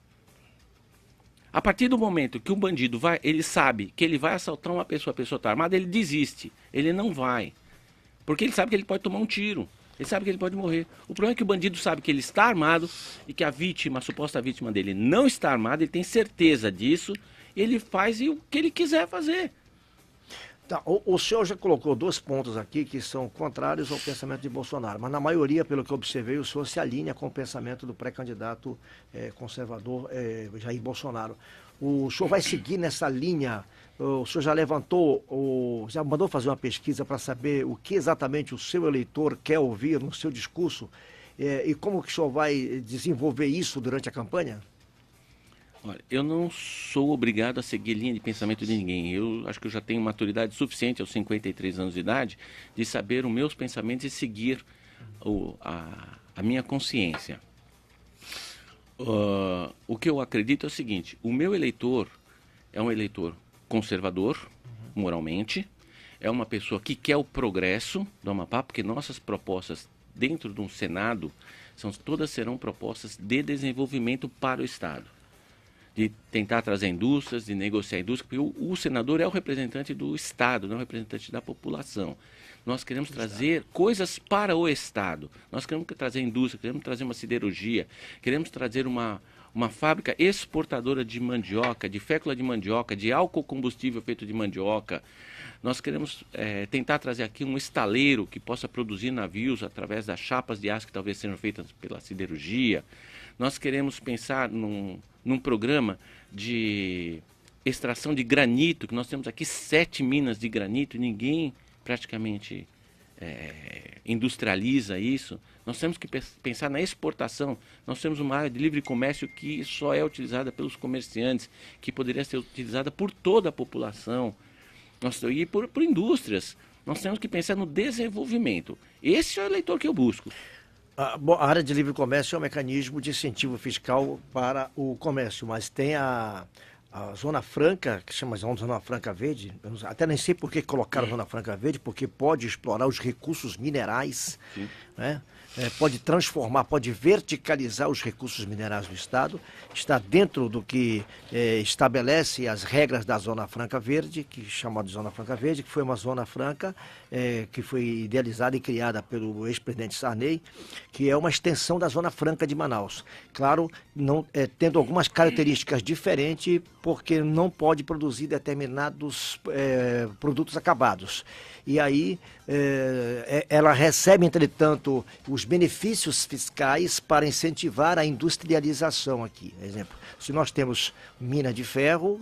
A partir do momento que o bandido ele sabe que ele vai assaltar uma pessoa, a pessoa está armada, ele desiste, ele não vai. Porque ele sabe que ele pode tomar um tiro. Ele sabe que ele pode morrer. O problema é que o bandido sabe que ele está armado e que a vítima, a suposta vítima dele, não está armada, ele tem certeza disso, ele faz o que ele quiser fazer.
Tá, o senhor já colocou 2 pontos aqui que são contrários ao pensamento de Bolsonaro, mas na maioria, pelo que eu observei, o senhor se alinha com o pensamento do pré-candidato conservador Jair Bolsonaro. O senhor vai seguir nessa linha? O senhor já levantou, já mandou fazer uma pesquisa para saber o que exatamente o seu eleitor quer ouvir no seu discurso? E como que o senhor vai desenvolver isso durante a campanha?
Olha, eu não sou obrigado a seguir linha de pensamento de ninguém. Eu acho que eu já tenho maturidade suficiente aos 53 anos de idade de saber os meus pensamentos e seguir a minha consciência. O que eu acredito é o seguinte: o meu eleitor é um eleitor conservador, moralmente, é uma pessoa que quer o progresso do Amapá, porque nossas propostas dentro de um Senado todas serão propostas de desenvolvimento para o Estado. De tentar trazer indústrias, de negociar indústria, porque o senador é o representante do Estado, não é o representante da população. Nós queremos trazer coisas para o Estado. Nós queremos trazer indústria, queremos trazer uma siderurgia, queremos trazer uma fábrica exportadora de mandioca, de fécula de mandioca, de álcool combustível feito de mandioca. Nós queremos tentar trazer aqui um estaleiro que possa produzir navios através das chapas de aço que talvez sejam feitas pela siderurgia. Nós queremos pensar num programa de extração de granito, que nós temos aqui 7 minas de granito e ninguém praticamente industrializa isso. Nós temos que pensar na exportação. Nós temos uma área de livre comércio que só é utilizada pelos comerciantes, que poderia ser utilizada por toda a população e por indústrias. Nós temos que pensar no desenvolvimento. Esse é o eleitor que eu busco.
A área de livre comércio é um mecanismo de incentivo fiscal para o comércio, mas tem a Zona Franca, que chama Zona Franca Verde, até nem sei por que colocaram Zona Franca Verde, porque pode explorar os recursos minerais, né? Pode transformar, pode verticalizar os recursos minerais do Estado, está dentro do que estabelece as regras da Zona Franca Verde, que chamada de Zona Franca Verde, que foi uma Zona Franca que foi idealizada e criada pelo ex-presidente Sarney, que é uma extensão da Zona Franca de Manaus. Claro, não, tendo algumas características diferentes, porque não pode produzir determinados produtos acabados. E aí ela recebe, entretanto, os benefícios fiscais para incentivar a industrialização aqui. Por exemplo, se nós temos mina de ferro,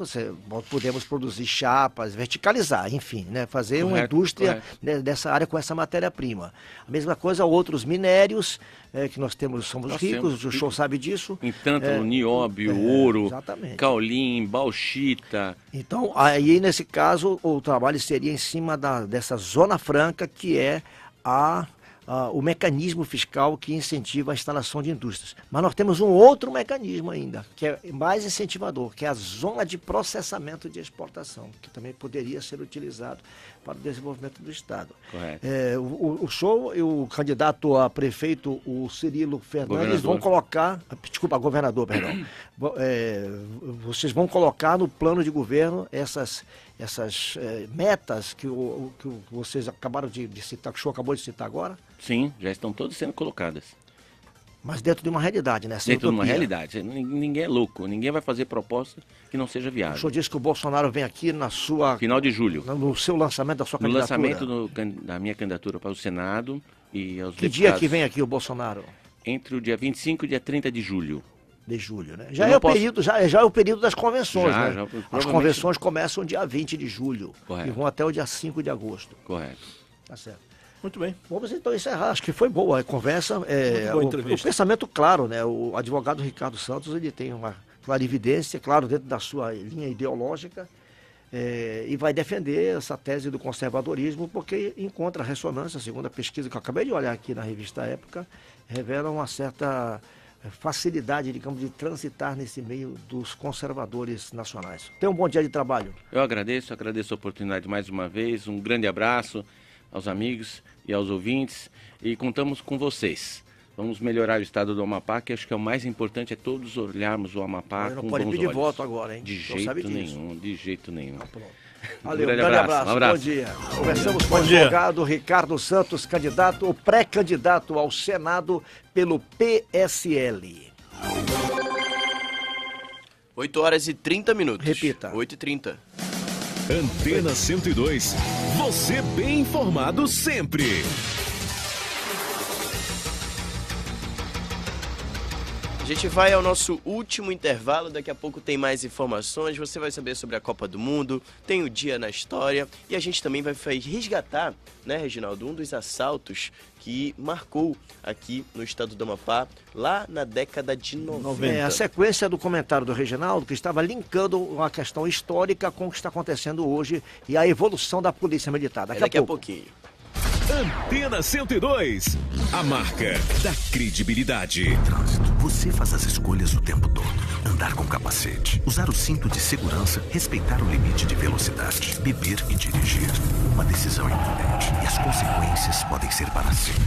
podemos produzir chapas, verticalizar, enfim, né, fazer uma indústria dessa área com essa matéria-prima. A mesma coisa, outros minérios que nós temos, somos ricos, o senhor sabe disso.
Em tanto nióbio, ouro,
exatamente.
caulim, bauxita.
Então, aí nesse caso, o trabalho seria em cima dessa Zona Franca, que é o mecanismo fiscal que incentiva a instalação de indústrias. Mas nós temos um outro mecanismo ainda, que é mais incentivador, que é a zona de processamento de exportação, que também poderia ser utilizado para o desenvolvimento do Estado.
Correto.
O senhor e o candidato a prefeito, o Cirilo Fernandes, vão colocar... Desculpa, governador, perdão. Vocês vão colocar no plano de governo essas metas que vocês acabaram de citar, que o senhor acabou de citar agora?
Sim, já estão todas sendo colocadas.
Mas dentro de uma realidade, né?
Dentro de uma realidade. Ninguém é louco, ninguém vai fazer proposta que não seja viável.
O senhor disse que o Bolsonaro vem aqui na sua...
Final de julho.
No seu lançamento da sua candidatura.
No lançamento da minha candidatura para o Senado e aos
deputados. Que dia que vem aqui o Bolsonaro?
Entre o dia 25 e o dia 30 de julho.
De julho, né? Já é o período das convenções, né? As convenções começam dia 20 de julho.
Correto.
E vão até o dia 5 de agosto.
Correto.
Tá certo.
Muito bem.
Vamos então encerrar. Acho que foi boa a conversa. O pensamento claro, né? O advogado Ricardo Santos, ele tem uma clarividência, claro, dentro da sua linha ideológica, e vai defender essa tese do conservadorismo, porque encontra ressonância, segundo a pesquisa que eu acabei de olhar aqui na revista Época, revela uma certa facilidade, digamos, de transitar nesse meio dos conservadores nacionais. Tenha um bom dia de trabalho.
Eu agradeço a oportunidade mais uma vez, um grande abraço aos amigos e aos ouvintes, e contamos com vocês. Vamos melhorar o estado do Amapá, que acho que é o mais importante, é todos olharmos o Amapá com bons olhos.
Não pode pedir voto agora, hein?
De jeito nenhum, de jeito nenhum.
Valeu, um grande abraço. Bom dia. Conversamos com o advogado Ricardo Santos, candidato ou pré-candidato ao Senado pelo PSL.
8 horas e 30 minutos.
Repita.
8h30.
Antena 102. Você bem informado sempre.
A gente vai ao nosso último intervalo, daqui a pouco tem mais informações, você vai saber sobre a Copa do Mundo, tem o Dia na História e a gente também vai resgatar, né, Reginaldo, um dos assaltos que marcou aqui no estado do Amapá, lá na década de 90.
A sequência do comentário do Reginaldo, que estava linkando a questão histórica com o que está acontecendo hoje e a evolução da Polícia Militar.
Daqui a pouquinho.
Antena 102, a marca da credibilidade.
Trânsito. Você faz as escolhas o tempo todo. Andar com capacete, usar o cinto de segurança, respeitar o limite de velocidade, beber e dirigir. Uma decisão imprudente e as consequências podem ser para sempre.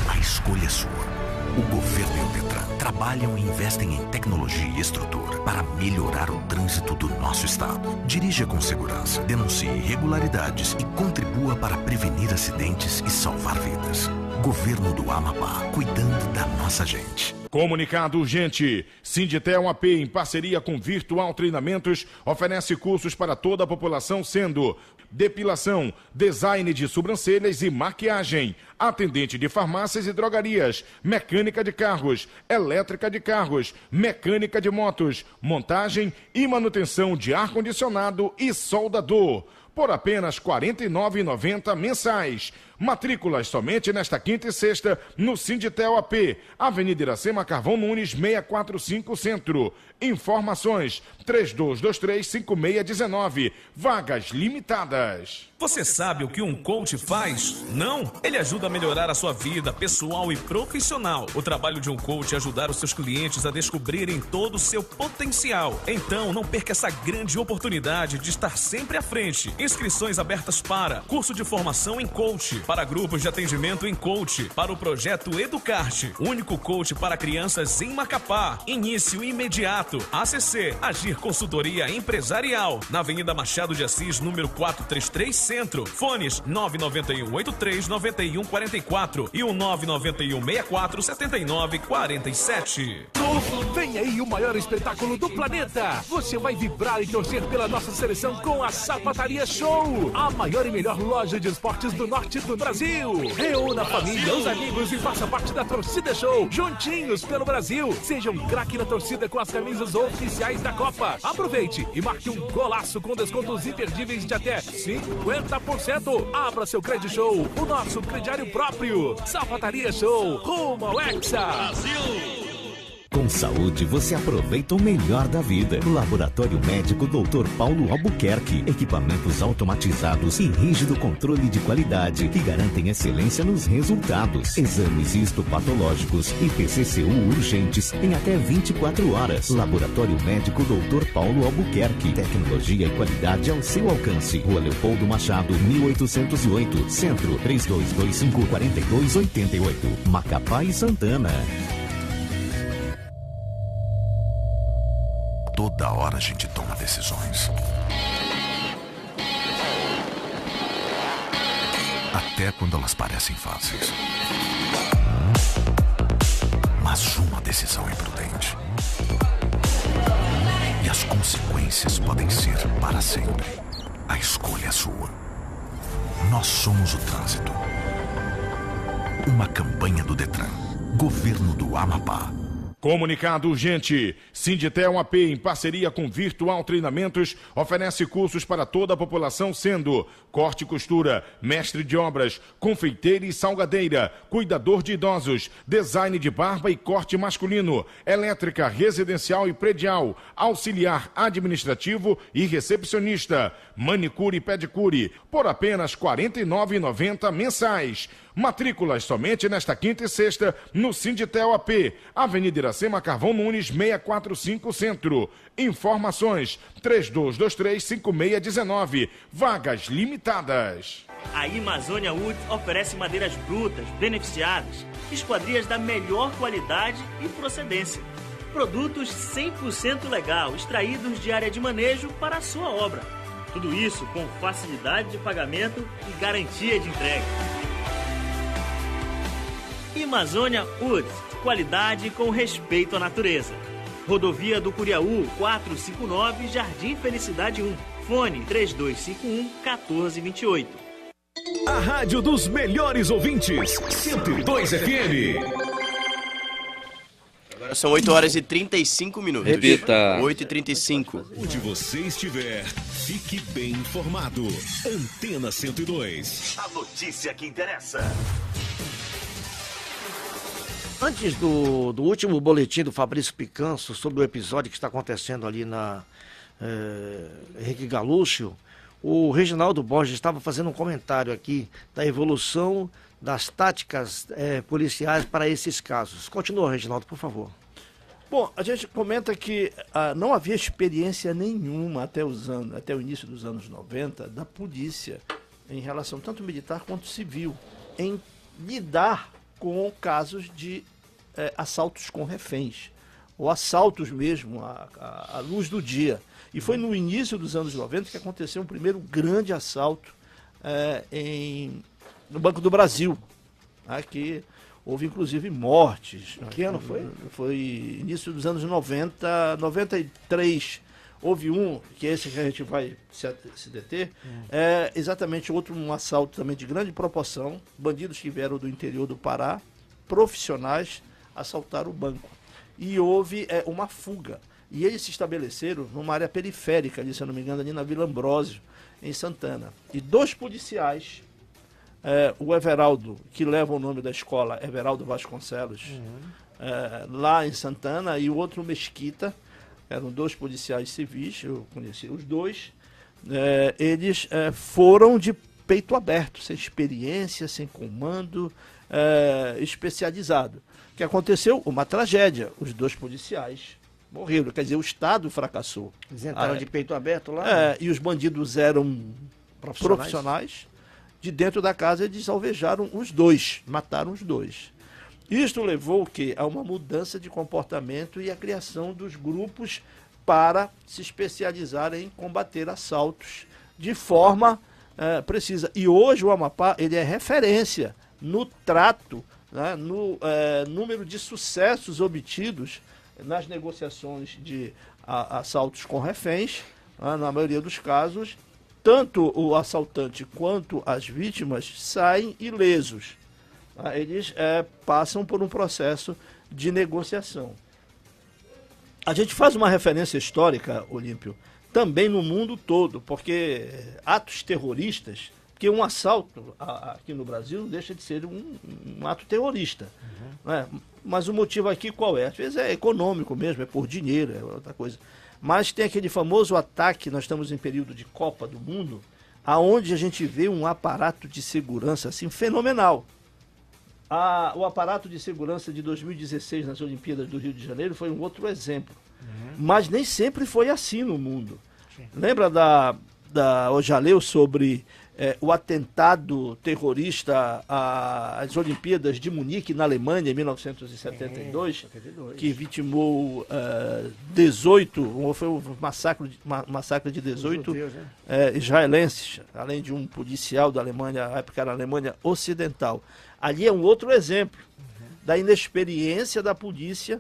A escolha é sua. O governo e o Detran trabalham e investem em tecnologia e estrutura para melhorar o trânsito do nosso estado. Dirija com segurança, denuncie irregularidades e contribua para prevenir acidentes e salvar vidas. Governo do Amapá, cuidando da nossa gente.
Comunicado urgente. Sinditel AP, em parceria com Virtual Treinamentos, oferece cursos para toda a população, sendo depilação, design de sobrancelhas e maquiagem, atendente de farmácias e drogarias, mecânica de carros, elétrica de carros, mecânica de motos, montagem e manutenção de ar-condicionado e soldador. Por apenas R$ 49,90 mensais. Matrículas somente nesta quinta e sexta no Sinditel AP, Avenida Iracema Carvão Nunes, 645 Centro. Informações 3223-5619. Vagas limitadas.
Você sabe o que um coach faz? Não? Ele ajuda a melhorar a sua vida pessoal e profissional. O trabalho de um coach é ajudar os seus clientes a descobrirem todo o seu potencial. Então, não perca essa grande oportunidade de estar sempre à frente. Inscrições abertas para curso de formação em coach, para grupos de atendimento em coach, para o projeto Educarte, único coach para crianças em Macapá. Início imediato. ACC, Agir Consultoria Empresarial, na Avenida Machado de Assis, número 433, Centro. Fones 991-83-9144 e o 991-64-7947.
Vem aí o maior espetáculo do planeta. Você vai vibrar e torcer pela nossa seleção com a Sapataria Show, a maior e melhor loja de esportes do norte do Brasil. Reúna a família, os amigos e faça parte da Torcida Show, juntinhos pelo Brasil. Seja um craque na torcida com as camisas oficiais da Copa. Aproveite e marque um golaço com descontos imperdíveis de até 50%. Abra seu Credit Show, o nosso crediário próprio. Sapataria Show, rumo ao Hexa. Brasil!
Com saúde, você aproveita o melhor da vida. Laboratório Médico Dr. Paulo Albuquerque. Equipamentos automatizados e rígido controle de qualidade que garantem excelência nos resultados. Exames histopatológicos e PCCU urgentes em até 24 horas. Laboratório Médico Dr. Paulo Albuquerque. Tecnologia e qualidade ao seu alcance. Rua Leopoldo Machado, 1808. Centro, 3225-4288. Macapá e Santana.
Toda hora a gente toma decisões. Até quando elas parecem fáceis. Mas uma decisão imprudente. E as consequências podem ser para sempre. A escolha é sua. Nós somos o trânsito. Uma campanha do Detran. Governo do Amapá.
Comunicado urgente. Sinditel AP, em parceria com Virtual Treinamentos, oferece cursos para toda a população, sendo corte e costura, mestre de obras, confeiteira e salgadeira, cuidador de idosos, design de barba e corte masculino, elétrica, residencial e predial, auxiliar administrativo e recepcionista, manicure e pedicure, por apenas R$ 49,90 mensais. Matrículas somente nesta quinta e sexta no Sinditel AP, Avenida Iracema Carvão Nunes, 645 Centro. Informações 3223-5619. Vagas limitadas.
A Amazônia Woods oferece madeiras brutas, beneficiadas, esquadrias da melhor qualidade e procedência. Produtos 100% legal, extraídos de área de manejo para a sua obra. Tudo isso com facilidade de pagamento e garantia de entrega. Amazônia Woods, qualidade com respeito à natureza. Rodovia do Curiaú, 459, Jardim Felicidade 1. Fone 3251-1428.
A rádio dos melhores ouvintes, 102 FM.
Agora são 8 horas e 35 minutos.
Repita.
8h35.
Onde você estiver, fique bem informado. Antena 102.
A notícia que interessa.
Antes do último boletim do Fabrício Picanço sobre o episódio que está acontecendo ali na Henrique Galúcio, o Reginaldo Borges estava fazendo um comentário aqui da evolução das táticas policiais para esses casos. Continua, Reginaldo, por favor.
Bom, a gente comenta que não havia experiência nenhuma até o início dos anos 90 da polícia em relação tanto militar quanto civil em lidar com casos de assaltos com reféns, ou assaltos mesmo à luz do dia. E foi no início dos anos 90 que aconteceu um primeiro grande assalto no Banco do Brasil, que houve inclusive mortes.
Que ano foi?
Foi início dos anos 90, 93. Houve que é esse que a gente vai se deter, exatamente um assalto também de grande proporção, bandidos que vieram do interior do Pará, profissionais, assaltaram o banco. E houve uma fuga. E eles se estabeleceram numa área periférica, ali, se eu não me engano, ali na Vila Ambrósio, em Santana. E 2 policiais, o Everaldo, que leva o nome da escola, Everaldo Vasconcelos, lá em Santana, e o outro Mesquita, eram 2 policiais civis, eu conheci os 2, eles foram de peito aberto, sem experiência, sem comando, especializado. O que aconteceu? Uma tragédia. Os 2 policiais morreram, quer dizer, o Estado fracassou.
Eles entraram de peito aberto lá?
E os bandidos eram profissionais. De dentro da casa eles alvejaram os 2, mataram os 2. Isto levou o quê? A uma mudança de comportamento e a criação dos grupos para se especializarem em combater assaltos de forma precisa. E hoje o Amapá ele é referência no trato, no número de sucessos obtidos nas negociações de assaltos com reféns, na maioria dos casos, tanto o assaltante quanto as vítimas saem ilesos. Eles passam por um processo de negociação. A gente faz uma referência histórica, Olímpio, também no mundo todo, porque atos terroristas, porque um assalto aqui no Brasil não deixa de ser um ato terrorista. Mas o motivo aqui qual é? Às vezes é econômico mesmo, é por dinheiro, é outra coisa. Mas tem aquele famoso ataque, nós estamos em período de Copa do Mundo, aonde a gente vê um aparato de segurança assim fenomenal. O aparato de segurança de 2016 nas Olimpíadas do Rio de Janeiro foi um outro exemplo. Mas nem sempre foi assim no mundo. Sim. Lembra da Ojaleu sobre o atentado terrorista às Olimpíadas de Munique, na Alemanha, em 1972, que vitimou 18, foi um massacre de 18 israelenses, além de um policial da Alemanha, na época era a Alemanha Ocidental. Ali é um outro exemplo da inexperiência da polícia,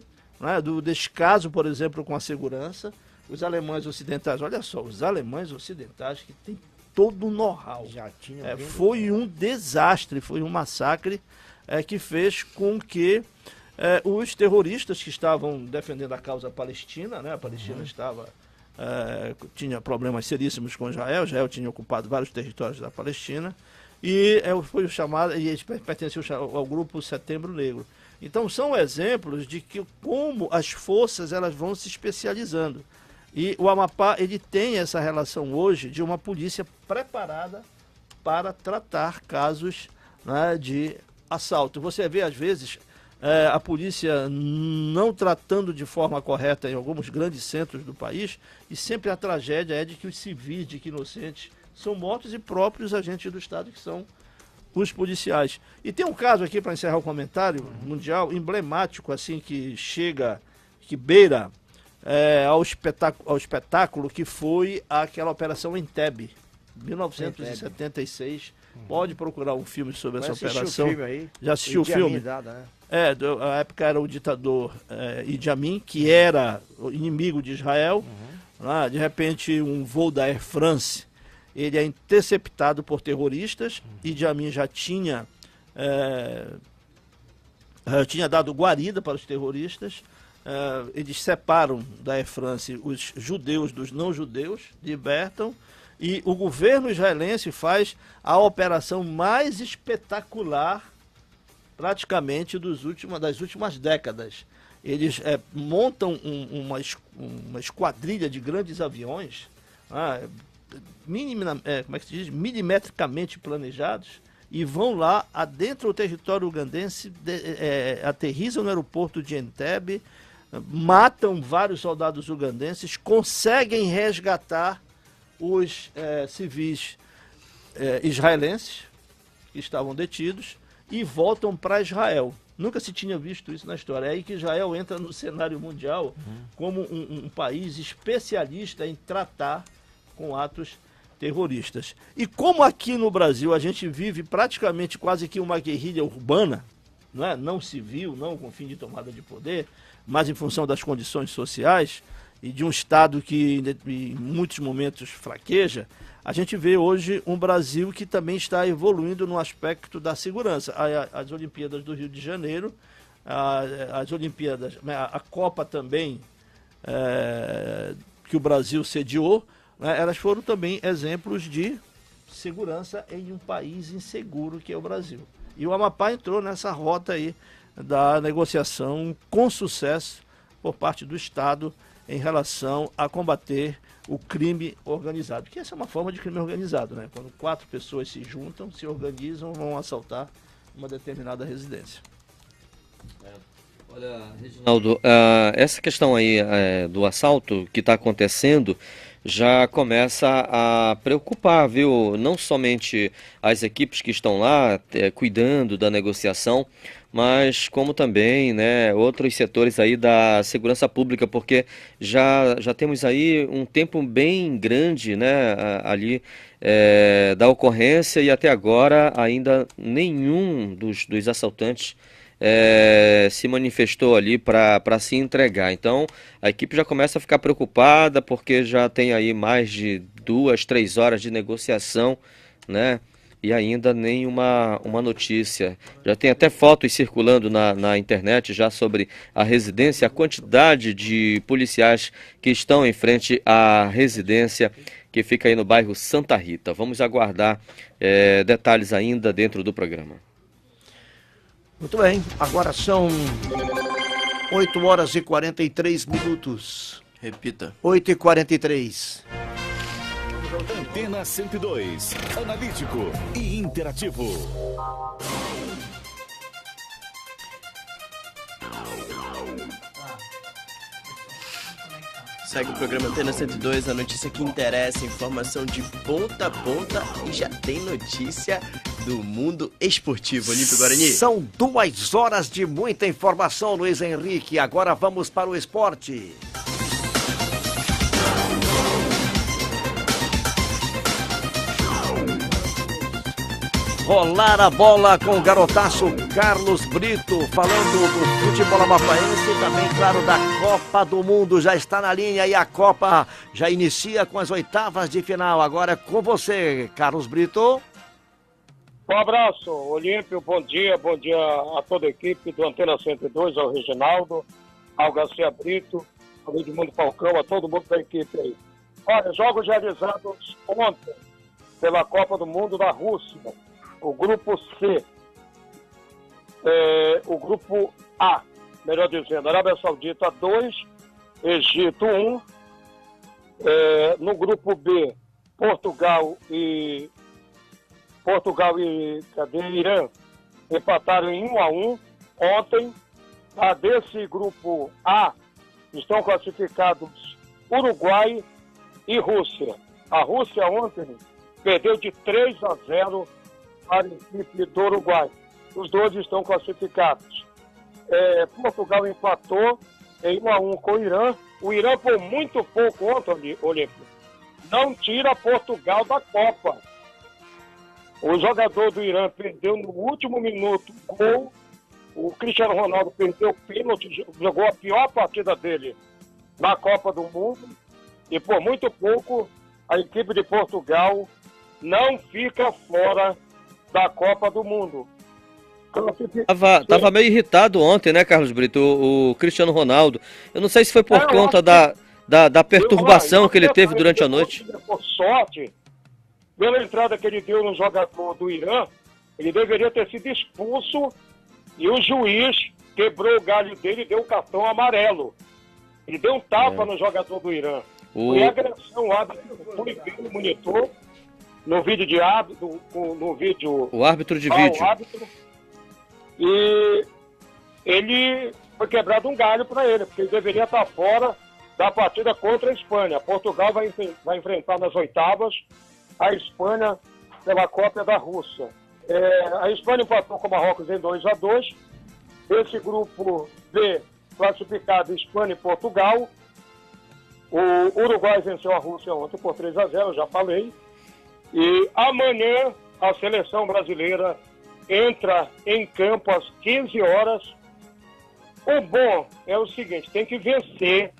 do descaso, por exemplo, com a segurança. Os alemães ocidentais, olha só, os alemães ocidentais que têm todo o know-how. Foi um desastre, foi um massacre que fez com que os terroristas que estavam defendendo a causa palestina, a Palestina tinha problemas seríssimos com Israel tinha ocupado vários territórios da Palestina, e foi chamado, e eles pertenciam ao grupo Setembro Negro. Então são exemplos de que como as forças elas vão se especializando. E o Amapá ele tem essa relação hoje de uma polícia preparada para tratar casos de assalto. Você vê, às vezes, a polícia não tratando de forma correta em alguns grandes centros do país, e sempre a tragédia é de que os civis, de que inocentes, são mortos e próprios agentes do Estado, que são os policiais. E tem um caso aqui, para encerrar o comentário mundial, emblemático, assim, que beira ao espetáculo que foi aquela operação Entebbe, 1976. Pode procurar um filme sobre essa operação. Já assistiu o filme? A época era o ditador Idi Amin, que era inimigo de Israel, de repente um voo da Air France, ele é interceptado por terroristas. Idi Amin já tinha dado guarida para os terroristas. Eles separam da Air France os judeus dos não-judeus, libertam, e o governo israelense faz a operação mais espetacular praticamente das últimas décadas. Eles montam uma esquadrilha de grandes aviões, milimetricamente planejados, e vão lá adentro do território ugandense, aterrissam no aeroporto de Entebbe, matam vários soldados ugandenses, conseguem resgatar os civis israelenses que estavam detidos e voltam para Israel. Nunca se tinha visto isso na história. É aí que Israel entra no cenário mundial como um país especialista em tratar com atos terroristas. E como aqui no Brasil a gente vive praticamente quase que uma guerrilha urbana, não civil, não com fim de tomada de poder, mas em função das condições sociais e de um Estado que em muitos momentos fraqueja, a gente vê hoje um Brasil que também está evoluindo no aspecto da segurança. As Olimpíadas do Rio de Janeiro, as Olimpíadas, a Copa também, que o Brasil sediou, elas foram também exemplos de segurança em um país inseguro que é o Brasil. E o Amapá entrou nessa rota aí da negociação com sucesso por parte do Estado em relação a combater o crime organizado. Que essa é uma forma de crime organizado, Quando 4 pessoas se juntam, se organizam, vão assaltar uma determinada residência.
Olha, Reginaldo, essa questão aí do assalto que está acontecendo já começa a preocupar, viu? Não somente as equipes que estão lá cuidando da negociação, mas como também, outros setores aí da segurança pública, porque já temos aí um tempo bem grande, ali da ocorrência, e até agora ainda nenhum dos assaltantes se manifestou ali para se entregar. Então a equipe já começa a ficar preocupada, porque já tem aí mais de 2, 3 horas de negociação, e ainda nenhuma notícia. Já tem até fotos circulando na internet já sobre a residência, a quantidade de policiais que estão em frente à residência que fica aí no bairro Santa Rita. Vamos aguardar detalhes ainda dentro do programa.
Muito bem, agora são 8 horas e 43 minutos.
Repita.
8h43.
Antena 102, analítico e interativo.
Segue o programa Antena 102, a notícia que interessa, informação de ponta a ponta, e já tem notícia do mundo esportivo. Olímpio Guarani.
São 2 horas de muita informação, Luiz Henrique. Agora vamos para o esporte. Rolar a bola com o garotaço Carlos Brito, falando do futebol amapaense e também, claro, da Copa do Mundo. Já está na linha e a Copa já inicia com as 8ª de final. Agora é com você, Carlos Brito.
Um abraço, Olímpio, bom dia a toda a equipe do Antena 102, ao Reginaldo, ao Garcia Brito, ao Edmundo Falcão, a todo mundo da equipe aí. Olha, jogos realizados ontem pela Copa do Mundo da Rússia. O grupo C, o grupo A, melhor dizendo, Arábia Saudita 2, Egito 1, no grupo B, Portugal e Irã empataram em 1-1 ontem. Desse grupo A estão classificados Uruguai e Rússia. A Rússia ontem perdeu de 3-0 para a equipe do Uruguai. Os dois estão classificados. Portugal empatou em 1-1 com o Irã. O Irã por muito pouco ontem, Olímpio, não tira Portugal da Copa. O jogador do Irã perdeu no último minuto o gol. O Cristiano Ronaldo perdeu o pênalti, jogou a pior partida dele na Copa do Mundo. e por muito pouco a equipe de Portugal não fica fora da Copa do Mundo.
Tava meio irritado ontem, né, Carlos Brito, o Cristiano Ronaldo. Eu não sei se foi por conta da perturbação que ele teve durante a noite.
Por sorte, pela entrada que ele deu no jogador do Irã, ele deveria ter sido expulso e o juiz quebrou o galho dele e deu um cartão amarelo. Ele deu um tapa no jogador do Irã. Foi agressão, o árbitro foi ver no monitor, no vídeo de árbitro, no vídeo...
O árbitro de vídeo.
E ele foi quebrado um galho para ele, porque ele deveria estar fora da partida contra a Espanha. Portugal vai enfrentar nas oitavas a Espanha pela Copa da Rússia. A Espanha empatou com o Marrocos em 2-2. Esse grupo B, classificado Espanha e Portugal. O Uruguai venceu a Rússia ontem por 3-0, eu já falei. E amanhã a seleção brasileira entra em campo às 15 horas. O bom é o seguinte, tem que vencer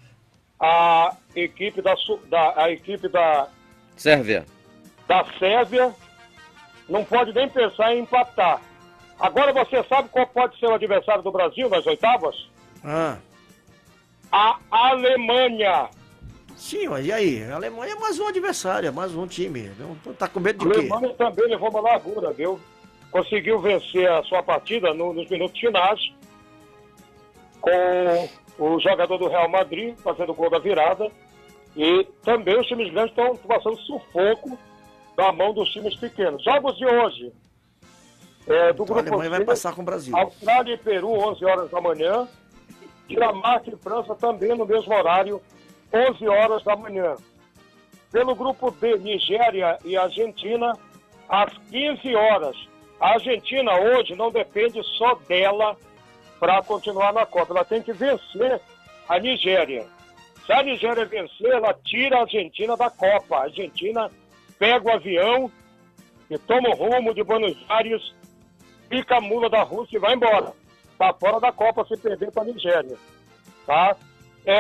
a equipe da
Sérvia.
Da Sérvia. Não pode nem pensar em empatar. Agora você sabe qual pode ser o adversário do Brasil nas oitavas? A Alemanha.
Sim, mas e aí? A Alemanha é mais um adversário, é mais um time. Não tá com medo de
A
quê?
Alemanha também levou uma largura, viu? Conseguiu vencer a sua partida nos minutos finais com o jogador do Real Madrid fazendo o gol da virada. E também os times grandes estão passando sufoco na mão dos times pequenos. Jogos de hoje do grupo
A Alemanha vai
C,
passar com o Brasil.
Austrália e Peru, 11 horas da manhã. Dinamarca e França também no mesmo horário, 11 horas da manhã. Pelo grupo D, Nigéria e Argentina, às 15 horas. A Argentina hoje não depende só dela para continuar na Copa. Ela tem que vencer a Nigéria. Se a Nigéria vencer, ela tira a Argentina da Copa. A Argentina pega o avião e toma o rumo de Buenos Aires, pica a mula da Rússia e vai embora. Está fora da Copa se perder para a Nigéria. Tá?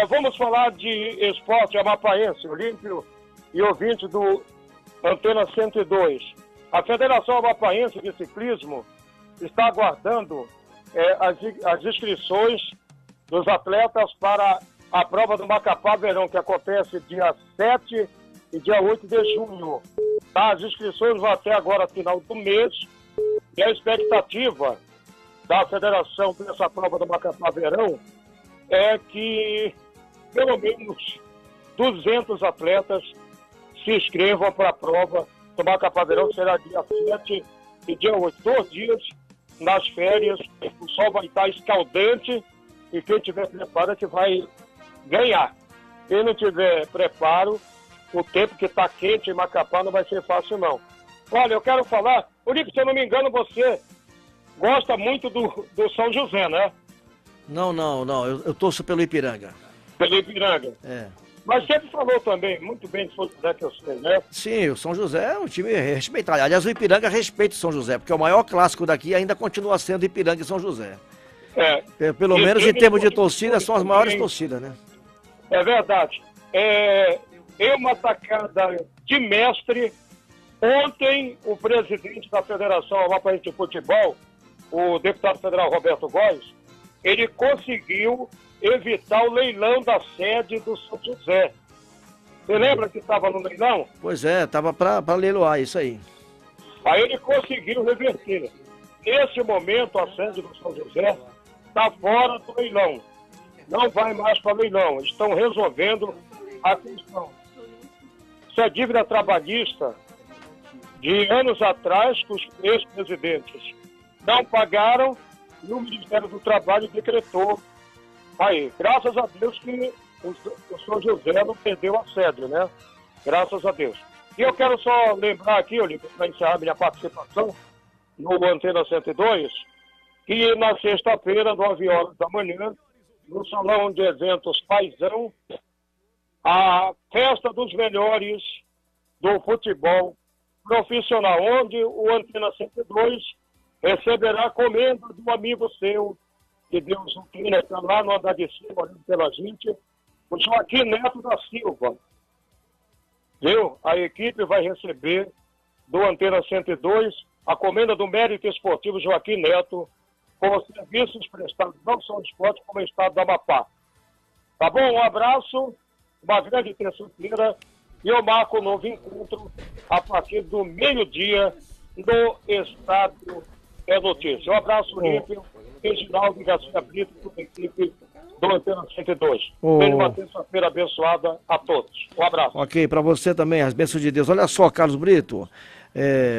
Vamos falar de esporte amapaense, Olímpio e ouvinte do Antena 102. A Federação Amapaense de Ciclismo está aguardando as inscrições dos atletas para a prova do Macapá Verão, que acontece dia 7 e dia 8 de junho. Tá? As inscrições vão até agora, final do mês, e a expectativa da federação dessa prova do Macapá Verão é que pelo menos 200 atletas se inscrevam para a prova do Macapá Verão, que será dia 7 e dia 8. 2 dias nas férias, o sol vai estar escaldante e quem tiver preparo é que vai ganhar. Quem não tiver preparo, o tempo que está quente em Macapá não vai ser fácil não. Olha, eu quero falar, Urico, se eu não me engano, você gosta muito do São José, né?
Não, eu torço pelo Ipiranga.
Pelo Ipiranga? Mas sempre falou também muito bem de São José, que eu sei, né?
Sim, o São José é um time respeitado. Aliás, o Ipiranga respeita o São José, porque o maior clássico daqui ainda continua sendo Ipiranga e São José. Pelo menos em termos de torcida, são as maiores torcidas, né?
É verdade. Em uma tacada de mestre, ontem o presidente da Federação Amapaense de Futebol, o deputado federal Roberto Góes, ele conseguiu evitar o leilão da sede do São José. Você lembra que estava no leilão?
Pois é, estava para leiloar, isso aí.
Aí ele conseguiu reverter. Nesse momento, a sede do São José está fora do leilão. Não vai mais para leilão. Estão resolvendo a questão. Isso é dívida trabalhista de anos atrás que os ex-presidentes não pagaram e o Ministério do Trabalho decretou. Aí, graças a Deus que o São José não perdeu a sede, né? Graças a Deus. E eu quero só lembrar aqui, Olímpio, para encerrar minha participação no Antena 102, que na sexta-feira, 9 horas da manhã, no Salão de Eventos Paizão, a festa dos melhores do futebol profissional, onde o Antena 102 receberá a comenda do amigo seu, que Deus o tenha, está lá no andar de cima, olhando pela gente, o Joaquim Neto da Silva. Viu? A equipe vai receber do Antena 102 a comenda do mérito esportivo Joaquim Neto por serviços prestados não só ao esporte, como ao estado do Amapá. Tá bom? Um abraço, uma grande terça-feira e eu marco um novo encontro a partir do meio-dia no Estado é Notícia. Um abraço, Olímpio, Reginaldo Garcia Brito, toda a equipe do Antena 102. Tenha uma terça-feira abençoada a todos. Um abraço.
Ok, para você também, as bênçãos de Deus. Olha só, Carlos Brito,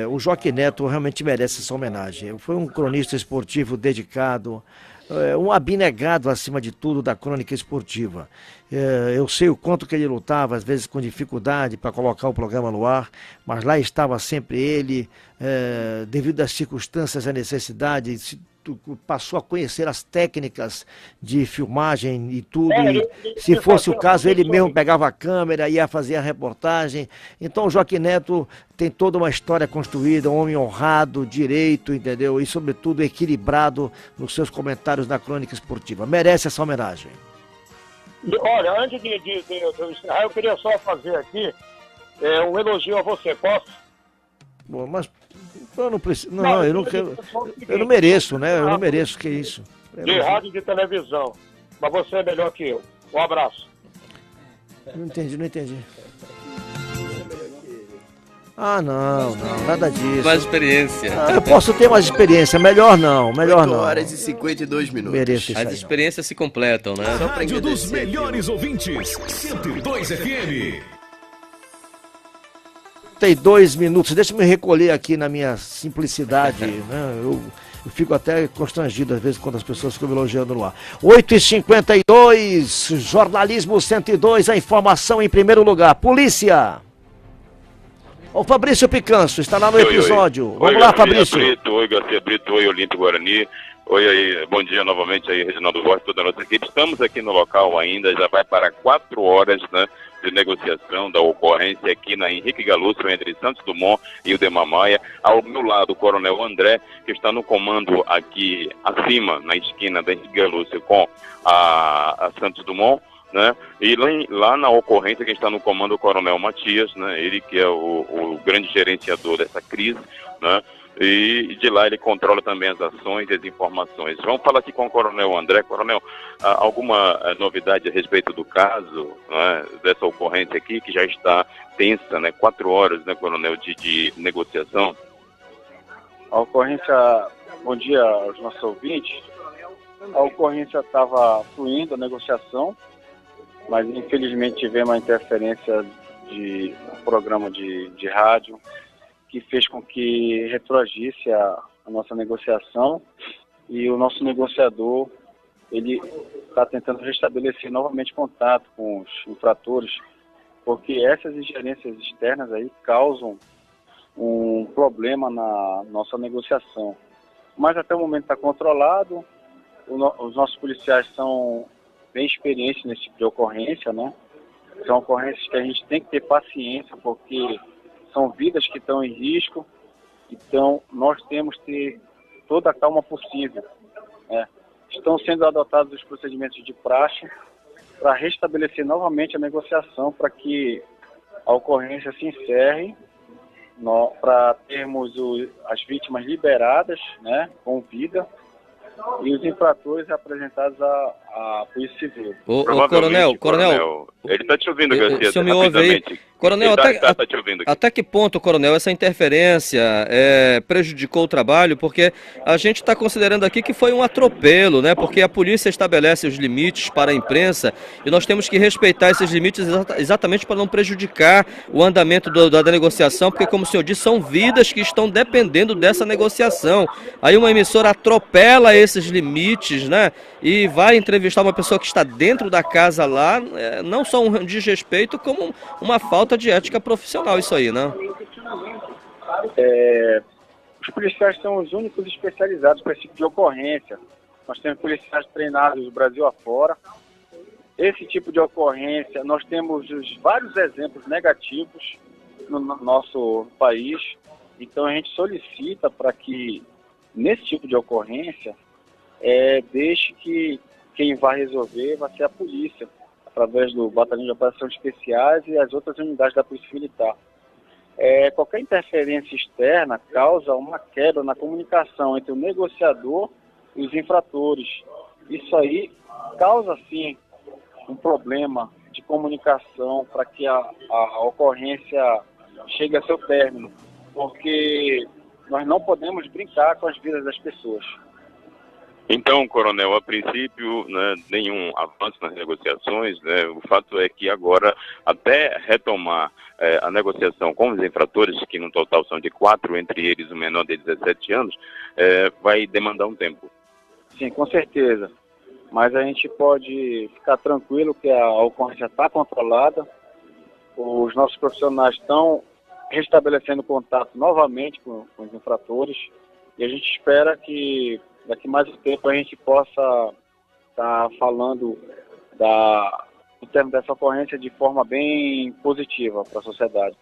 o Joaquim Neto realmente merece essa homenagem. Foi um cronista esportivo dedicado, um abnegado, acima de tudo, da crônica esportiva. Eu sei o quanto que ele lutava, às vezes com dificuldade, para colocar o programa no ar, mas lá estava sempre ele, devido às circunstâncias, à necessidade, passou a conhecer as técnicas de filmagem e tudo, e se fosse o caso, ele mesmo pegava a câmera, ia fazer a reportagem. Então o Joaquim Neto tem toda uma história construída, um homem honrado, direito, entendeu? E sobretudo equilibrado nos seus comentários na crônica esportiva. Merece essa homenagem.
Olha, antes de encerrar, eu queria só fazer aqui um elogio a você, posso?
Bom, mas eu não preciso. Não, eu não quero. Eu não mereço, né? Eu não mereço, que isso.
De rádio e de televisão. Mas você é melhor que eu. Um abraço.
Não entendi. Ah, não, nada disso.
Mais experiência.
Eu posso ter mais experiência, melhor não.
8 horas e 52 minutos.
Mereço isso.
As experiências se completam, né?
A rádio dos melhores ouvintes, 102 FM.
32 minutos, deixa eu me recolher aqui na minha simplicidade, né? Eu fico até constrangido às vezes quando as pessoas ficam me elogiando no ar. 8h52, Jornalismo 102, a informação em primeiro lugar. Polícia! O Fabrício Picanço está lá no episódio. Vamos lá, Fabrício.
Oi, Garcia Brito, oi, Olímpio Guarani. Oi aí, bom dia novamente aí, Reginaldo Borges, toda a nossa equipe. Estamos aqui no local ainda, já vai para 4 horas, né, de negociação da ocorrência aqui na Henrique Galúcio, entre Santos Dumont e o Demar Maia. Ao meu lado, o Coronel André, que está no comando aqui acima, na esquina da Henrique Galúcio com a Santos Dumont, né? E lá na ocorrência, quem está no comando é o Coronel Matias, né? Ele que é o grande gerenciador dessa crise, né? E de lá ele controla também as ações e as informações. Vamos falar aqui com o Coronel André. Coronel, alguma novidade a respeito do caso, né, dessa ocorrência aqui, que já está tensa, né? 4 horas, né, Coronel, de negociação?
A ocorrência, bom dia aos nossos ouvintes. A ocorrência estava fluindo, a negociação, mas infelizmente tivemos uma interferência de um programa de rádio, que fez com que retroagisse a nossa negociação, e o nosso negociador, ele está tentando restabelecer novamente contato com os infratores, porque essas ingerências externas aí causam um problema na nossa negociação. Mas até o momento está controlado, os nossos policiais são bem experientes nesse tipo de ocorrência, né? São ocorrências que a gente tem que ter paciência, porque são vidas que estão em risco, então nós temos que ter toda a calma possível, né? Estão sendo adotados os procedimentos de praxe para restabelecer novamente a negociação, para que a ocorrência se encerre, para termos as vítimas liberadas, né, com vida, e os infratores apresentados à Polícia Civil.
Coronel,
ele está te ouvindo, Garcia.
O senhor me ouve aí? Coronel,
tá te ouvindo aqui.
Até que ponto, Coronel, essa interferência prejudicou o trabalho? Porque a gente está considerando aqui que foi um atropelo, né? Porque a polícia estabelece os limites para a imprensa e nós temos que respeitar esses limites exatamente para não prejudicar o andamento da negociação, porque, como o senhor disse, são vidas que estão dependendo dessa negociação. Aí uma emissora atropela esses limites, né? E vai entrevistar uma pessoa que está dentro da casa lá, não só um desrespeito, como uma falta de ética profissional, isso aí, né?
Os policiais são os únicos especializados para esse tipo de ocorrência. Nós temos policiais treinados do Brasil afora. Esse tipo de ocorrência, nós temos vários exemplos negativos no nosso país. Então a gente solicita para que, nesse tipo de ocorrência, deixe que quem vai resolver vai ser a polícia.
através do Batalhão de Operações Especiais e as outras unidades da Polícia Militar. Qualquer interferência externa causa uma quebra na comunicação entre o negociador e os infratores. Isso aí causa, sim, um problema de comunicação para que a ocorrência chegue a seu término, porque nós não podemos brincar com as vidas das pessoas.
Então, coronel, a princípio, né, nenhum avanço nas negociações, né? O fato é que agora, até retomar a negociação com os infratores, que no total são de 4, entre eles o menor de 17 anos, vai demandar um tempo.
Sim, com certeza. Mas a gente pode ficar tranquilo que a ocorrência está controlada, os nossos profissionais estão restabelecendo contato novamente com os infratores e a gente espera que daqui mais um tempo a gente possa estar falando do termo dessa ocorrência de forma bem positiva para a sociedade.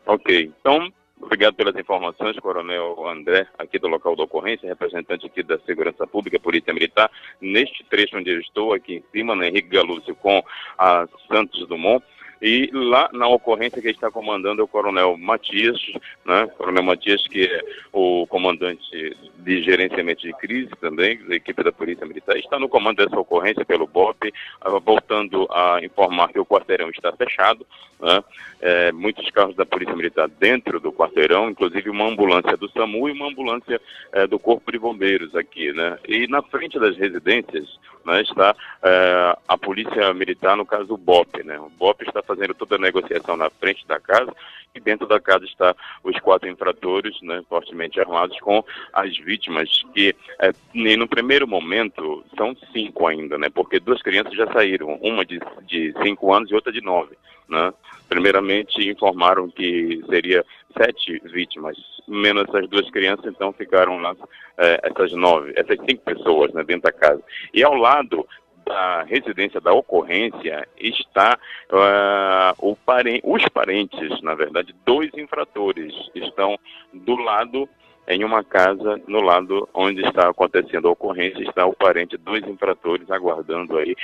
Ok, então, obrigado pelas informações, Coronel André, aqui do local da ocorrência, representante aqui da Segurança Pública, Polícia Militar, neste trecho onde eu estou, aqui em cima, na Henrique Galúcio, com a Santos Dumont. E lá na ocorrência que está comandando é o Coronel Matias, né? Coronel Matias, que é o comandante de gerenciamento de crise também, da equipe da Polícia Militar, está no comando dessa ocorrência pelo BOP, voltando a informar que o quarteirão está fechado, né? Muitos carros da Polícia Militar dentro do quarteirão, inclusive uma ambulância do SAMU e uma ambulância do Corpo de Bombeiros aqui, né? E na frente das residências, né, está a Polícia Militar, no caso o BOP, né? O BOP está fazendo toda a negociação na frente da casa e dentro da casa está os 4 infratores, né, fortemente armados, com as vítimas que no primeiro momento são 5 ainda, né? Porque 2 crianças já saíram, uma de 5 anos e outra de 9, né? Primeiramente informaram que seria 7 vítimas, menos essas 2 crianças, então ficaram lá essas 5 pessoas, né, dentro da casa. E ao lado da residência da ocorrência está os parentes, na verdade, 2 infratores estão do lado, em uma casa, no lado onde está acontecendo a ocorrência, está o parente, 2 infratores aguardando aí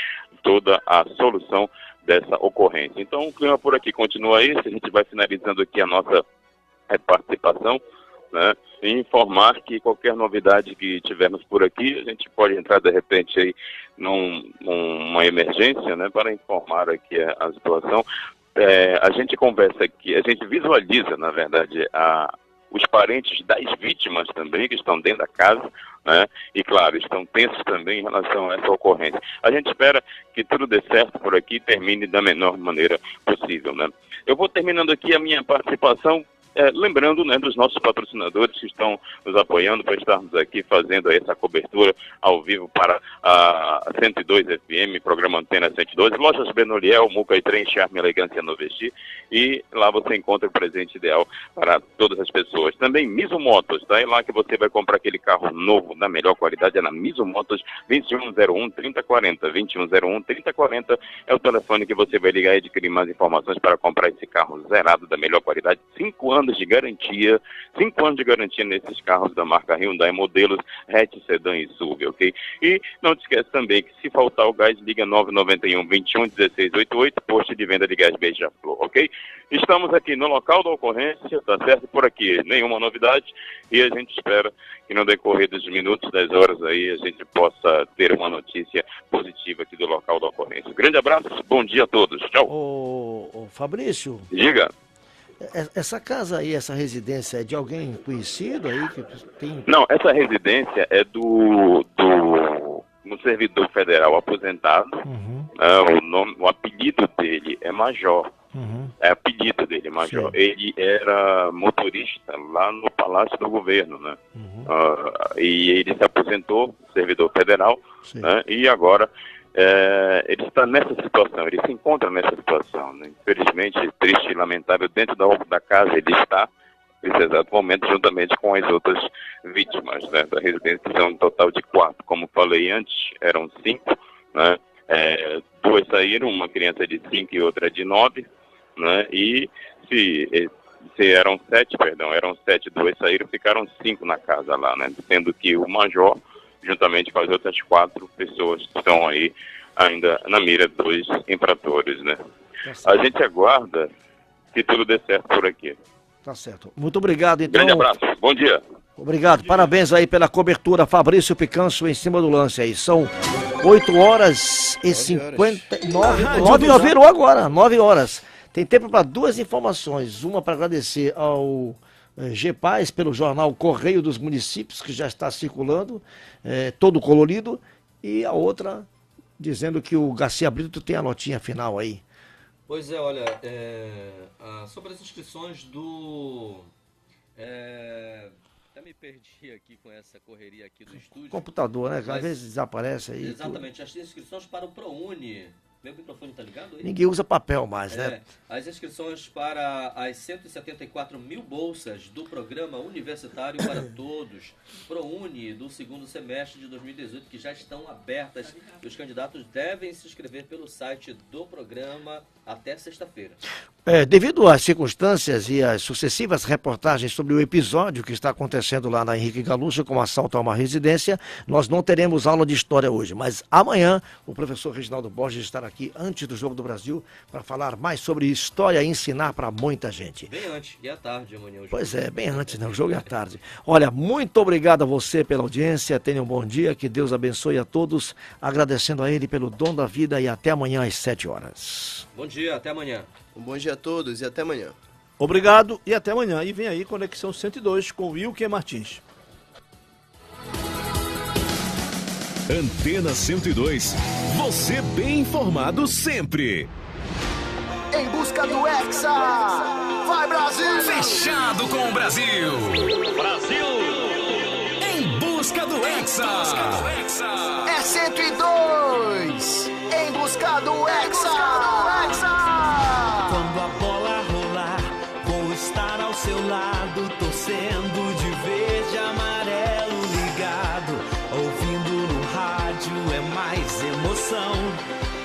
toda a solução dessa ocorrência. Então o clima por aqui continua esse, a gente vai finalizando aqui a nossa participação, né, e informar que qualquer novidade que tivermos por aqui, a gente pode entrar de repente aí numa emergência, né, para informar aqui a situação. A gente conversa aqui, a gente visualiza, na verdade, os parentes das vítimas também, que estão dentro da casa, né, e claro, estão tensos também em relação a essa ocorrência. A gente espera que tudo dê certo por aqui e termine da menor maneira possível, né. Eu vou terminando aqui a minha participação, lembrando, né, dos nossos patrocinadores que estão nos apoiando para estarmos aqui fazendo essa cobertura ao vivo para a 102 FM, programa Antena 102, Lojas Benoliel, Muca e Trem, Charme, Elegância no Vestir, e lá você encontra o presente ideal para todas as pessoas. Também Miso Motos, tá? É lá que você vai comprar aquele carro novo, da melhor qualidade, é na Miso Motos, 2101-3040, 2101-3040 é o telefone que você vai ligar e adquirir mais informações para comprar esse carro zerado, da melhor qualidade, 5 anos de garantia, 5 anos de garantia nesses carros da marca Hyundai, modelos hatch, sedã e SUV, ok? E não te esquece também que se faltar o gás, liga 991-21-1688, posto de venda de gás Beija-Flor, ok? Estamos aqui no local da ocorrência, tá certo? Por aqui nenhuma novidade e a gente espera que no decorrer dos minutos, das horas aí, a gente possa ter uma notícia positiva aqui do local da ocorrência. Grande abraço, bom dia a todos, tchau.
Ô Fabrício.
Diga.
Essa casa aí, essa residência é de alguém conhecido aí? Que tem...
Não, essa residência é do servidor federal aposentado.
Uhum.
O apelido dele é Major.
Uhum.
É apelido dele, Major. Sim. Ele era motorista lá no Palácio do Governo, né? Uhum. E ele se aposentou, servidor federal, né? E agora ele está nessa situação, ele se encontra nessa situação, né? Infelizmente, triste e lamentável, dentro da casa ele está, nesse exato momento, juntamente com as outras vítimas, né, da residência, que são um total de 4. Como falei antes, eram 5, né? 2 saíram, uma criança de 5 e outra de 9, né? E se eram 7, eram 7, 2 saíram, ficaram 5 na casa lá, né? Sendo que o Major, juntamente com as outras 4 pessoas que estão aí ainda na mira dos infratores, né? A gente aguarda que tudo dê certo por aqui.
Tá certo. Muito obrigado, então.
Grande abraço, bom dia.
Obrigado, parabéns aí pela cobertura, Fabrício Picanço em cima do lance aí. São 8h59. 9 virou agora, 9 horas. Tem tempo para duas informações. Uma para agradecer ao GPAS pelo jornal Correio dos Municípios, que já está circulando, todo colorido. E a outra dizendo que o Garcia Brito tem a notinha final aí.
Pois é, olha, sobre as inscrições do... até me perdi aqui com essa correria aqui do estúdio.
Computador, né? Às vezes desaparece aí.
Exatamente, as inscrições para o ProUni. Meu microfone está ligado aí?
Ninguém usa papel mais, né?
As inscrições para as 174 mil bolsas do Programa Universitário para Todos, ProUni, do segundo semestre de 2018, que já estão abertas e os candidatos devem se inscrever pelo site do programa até sexta-feira.
Devido às circunstâncias e às sucessivas reportagens sobre o episódio que está acontecendo lá na Henrique Galúcio com assalto a uma residência, nós não teremos aula de história hoje, mas amanhã o professor Reginaldo Borges estará aqui antes do Jogo do Brasil para falar mais sobre história e ensinar para muita gente.
Bem antes, e à tarde amanhã.
Pois é, bem antes, né? O jogo é à tarde. Olha, muito obrigado a você pela audiência, tenha um bom dia, que Deus abençoe a todos, agradecendo a ele pelo dom da vida e até amanhã às 7 horas.
Bom dia, até amanhã.
Um bom dia a todos e até amanhã.
Obrigado e até amanhã. E vem aí Conexão 102 com Wilker Martins.
Antena 102. Você bem informado sempre.
Em busca do Hexa. Vai, Brasil!
Fechado com o Brasil. Brasil! Em busca do Hexa.
É 102. Em busca do Hexa.
Quando a bola rolar, vou estar ao seu lado, torcendo de verde, amarelo ligado. Ouvindo no rádio é mais emoção.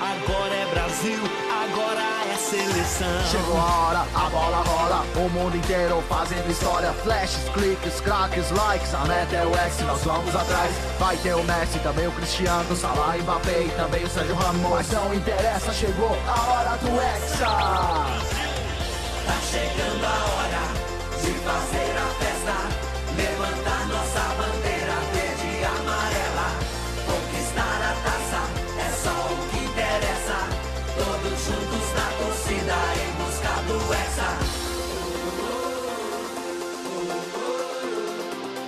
Agora é Brasil, agora é seleção.
Chegou a hora, a bola rola, o mundo inteiro fazendo história. Flashes, cliques, craques, likes, a meta é o X, nós vamos atrás. Vai ter o Messi, também o Cristiano, Salah, Mbappé e também o Sérgio Ramos. Mas não interessa, chegou a hora do Hexa.
Tá chegando a hora de fazer a festa, levantar nossa bandeira verde e amarela, conquistar a taça, é só o que interessa. Todos juntos na torcida em busca do Hexa.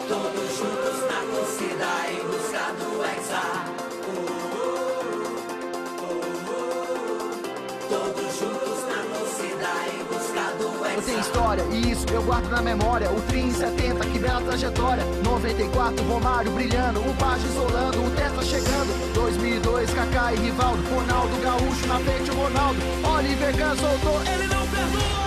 Todos juntos na torcida em busca do Hexa. Todos juntos na torcida em busca do Hexa.
Tem história e isso eu guardo na memória. O tri em 70, que bela trajetória. 94, Romário brilhando, o Baggio isolando, o Tetra chegando. 2002, Kaká e Rivaldo, Ronaldo Gaúcho na frente, o Ronaldo. Oliver Kahn soltou, ele não perdoa.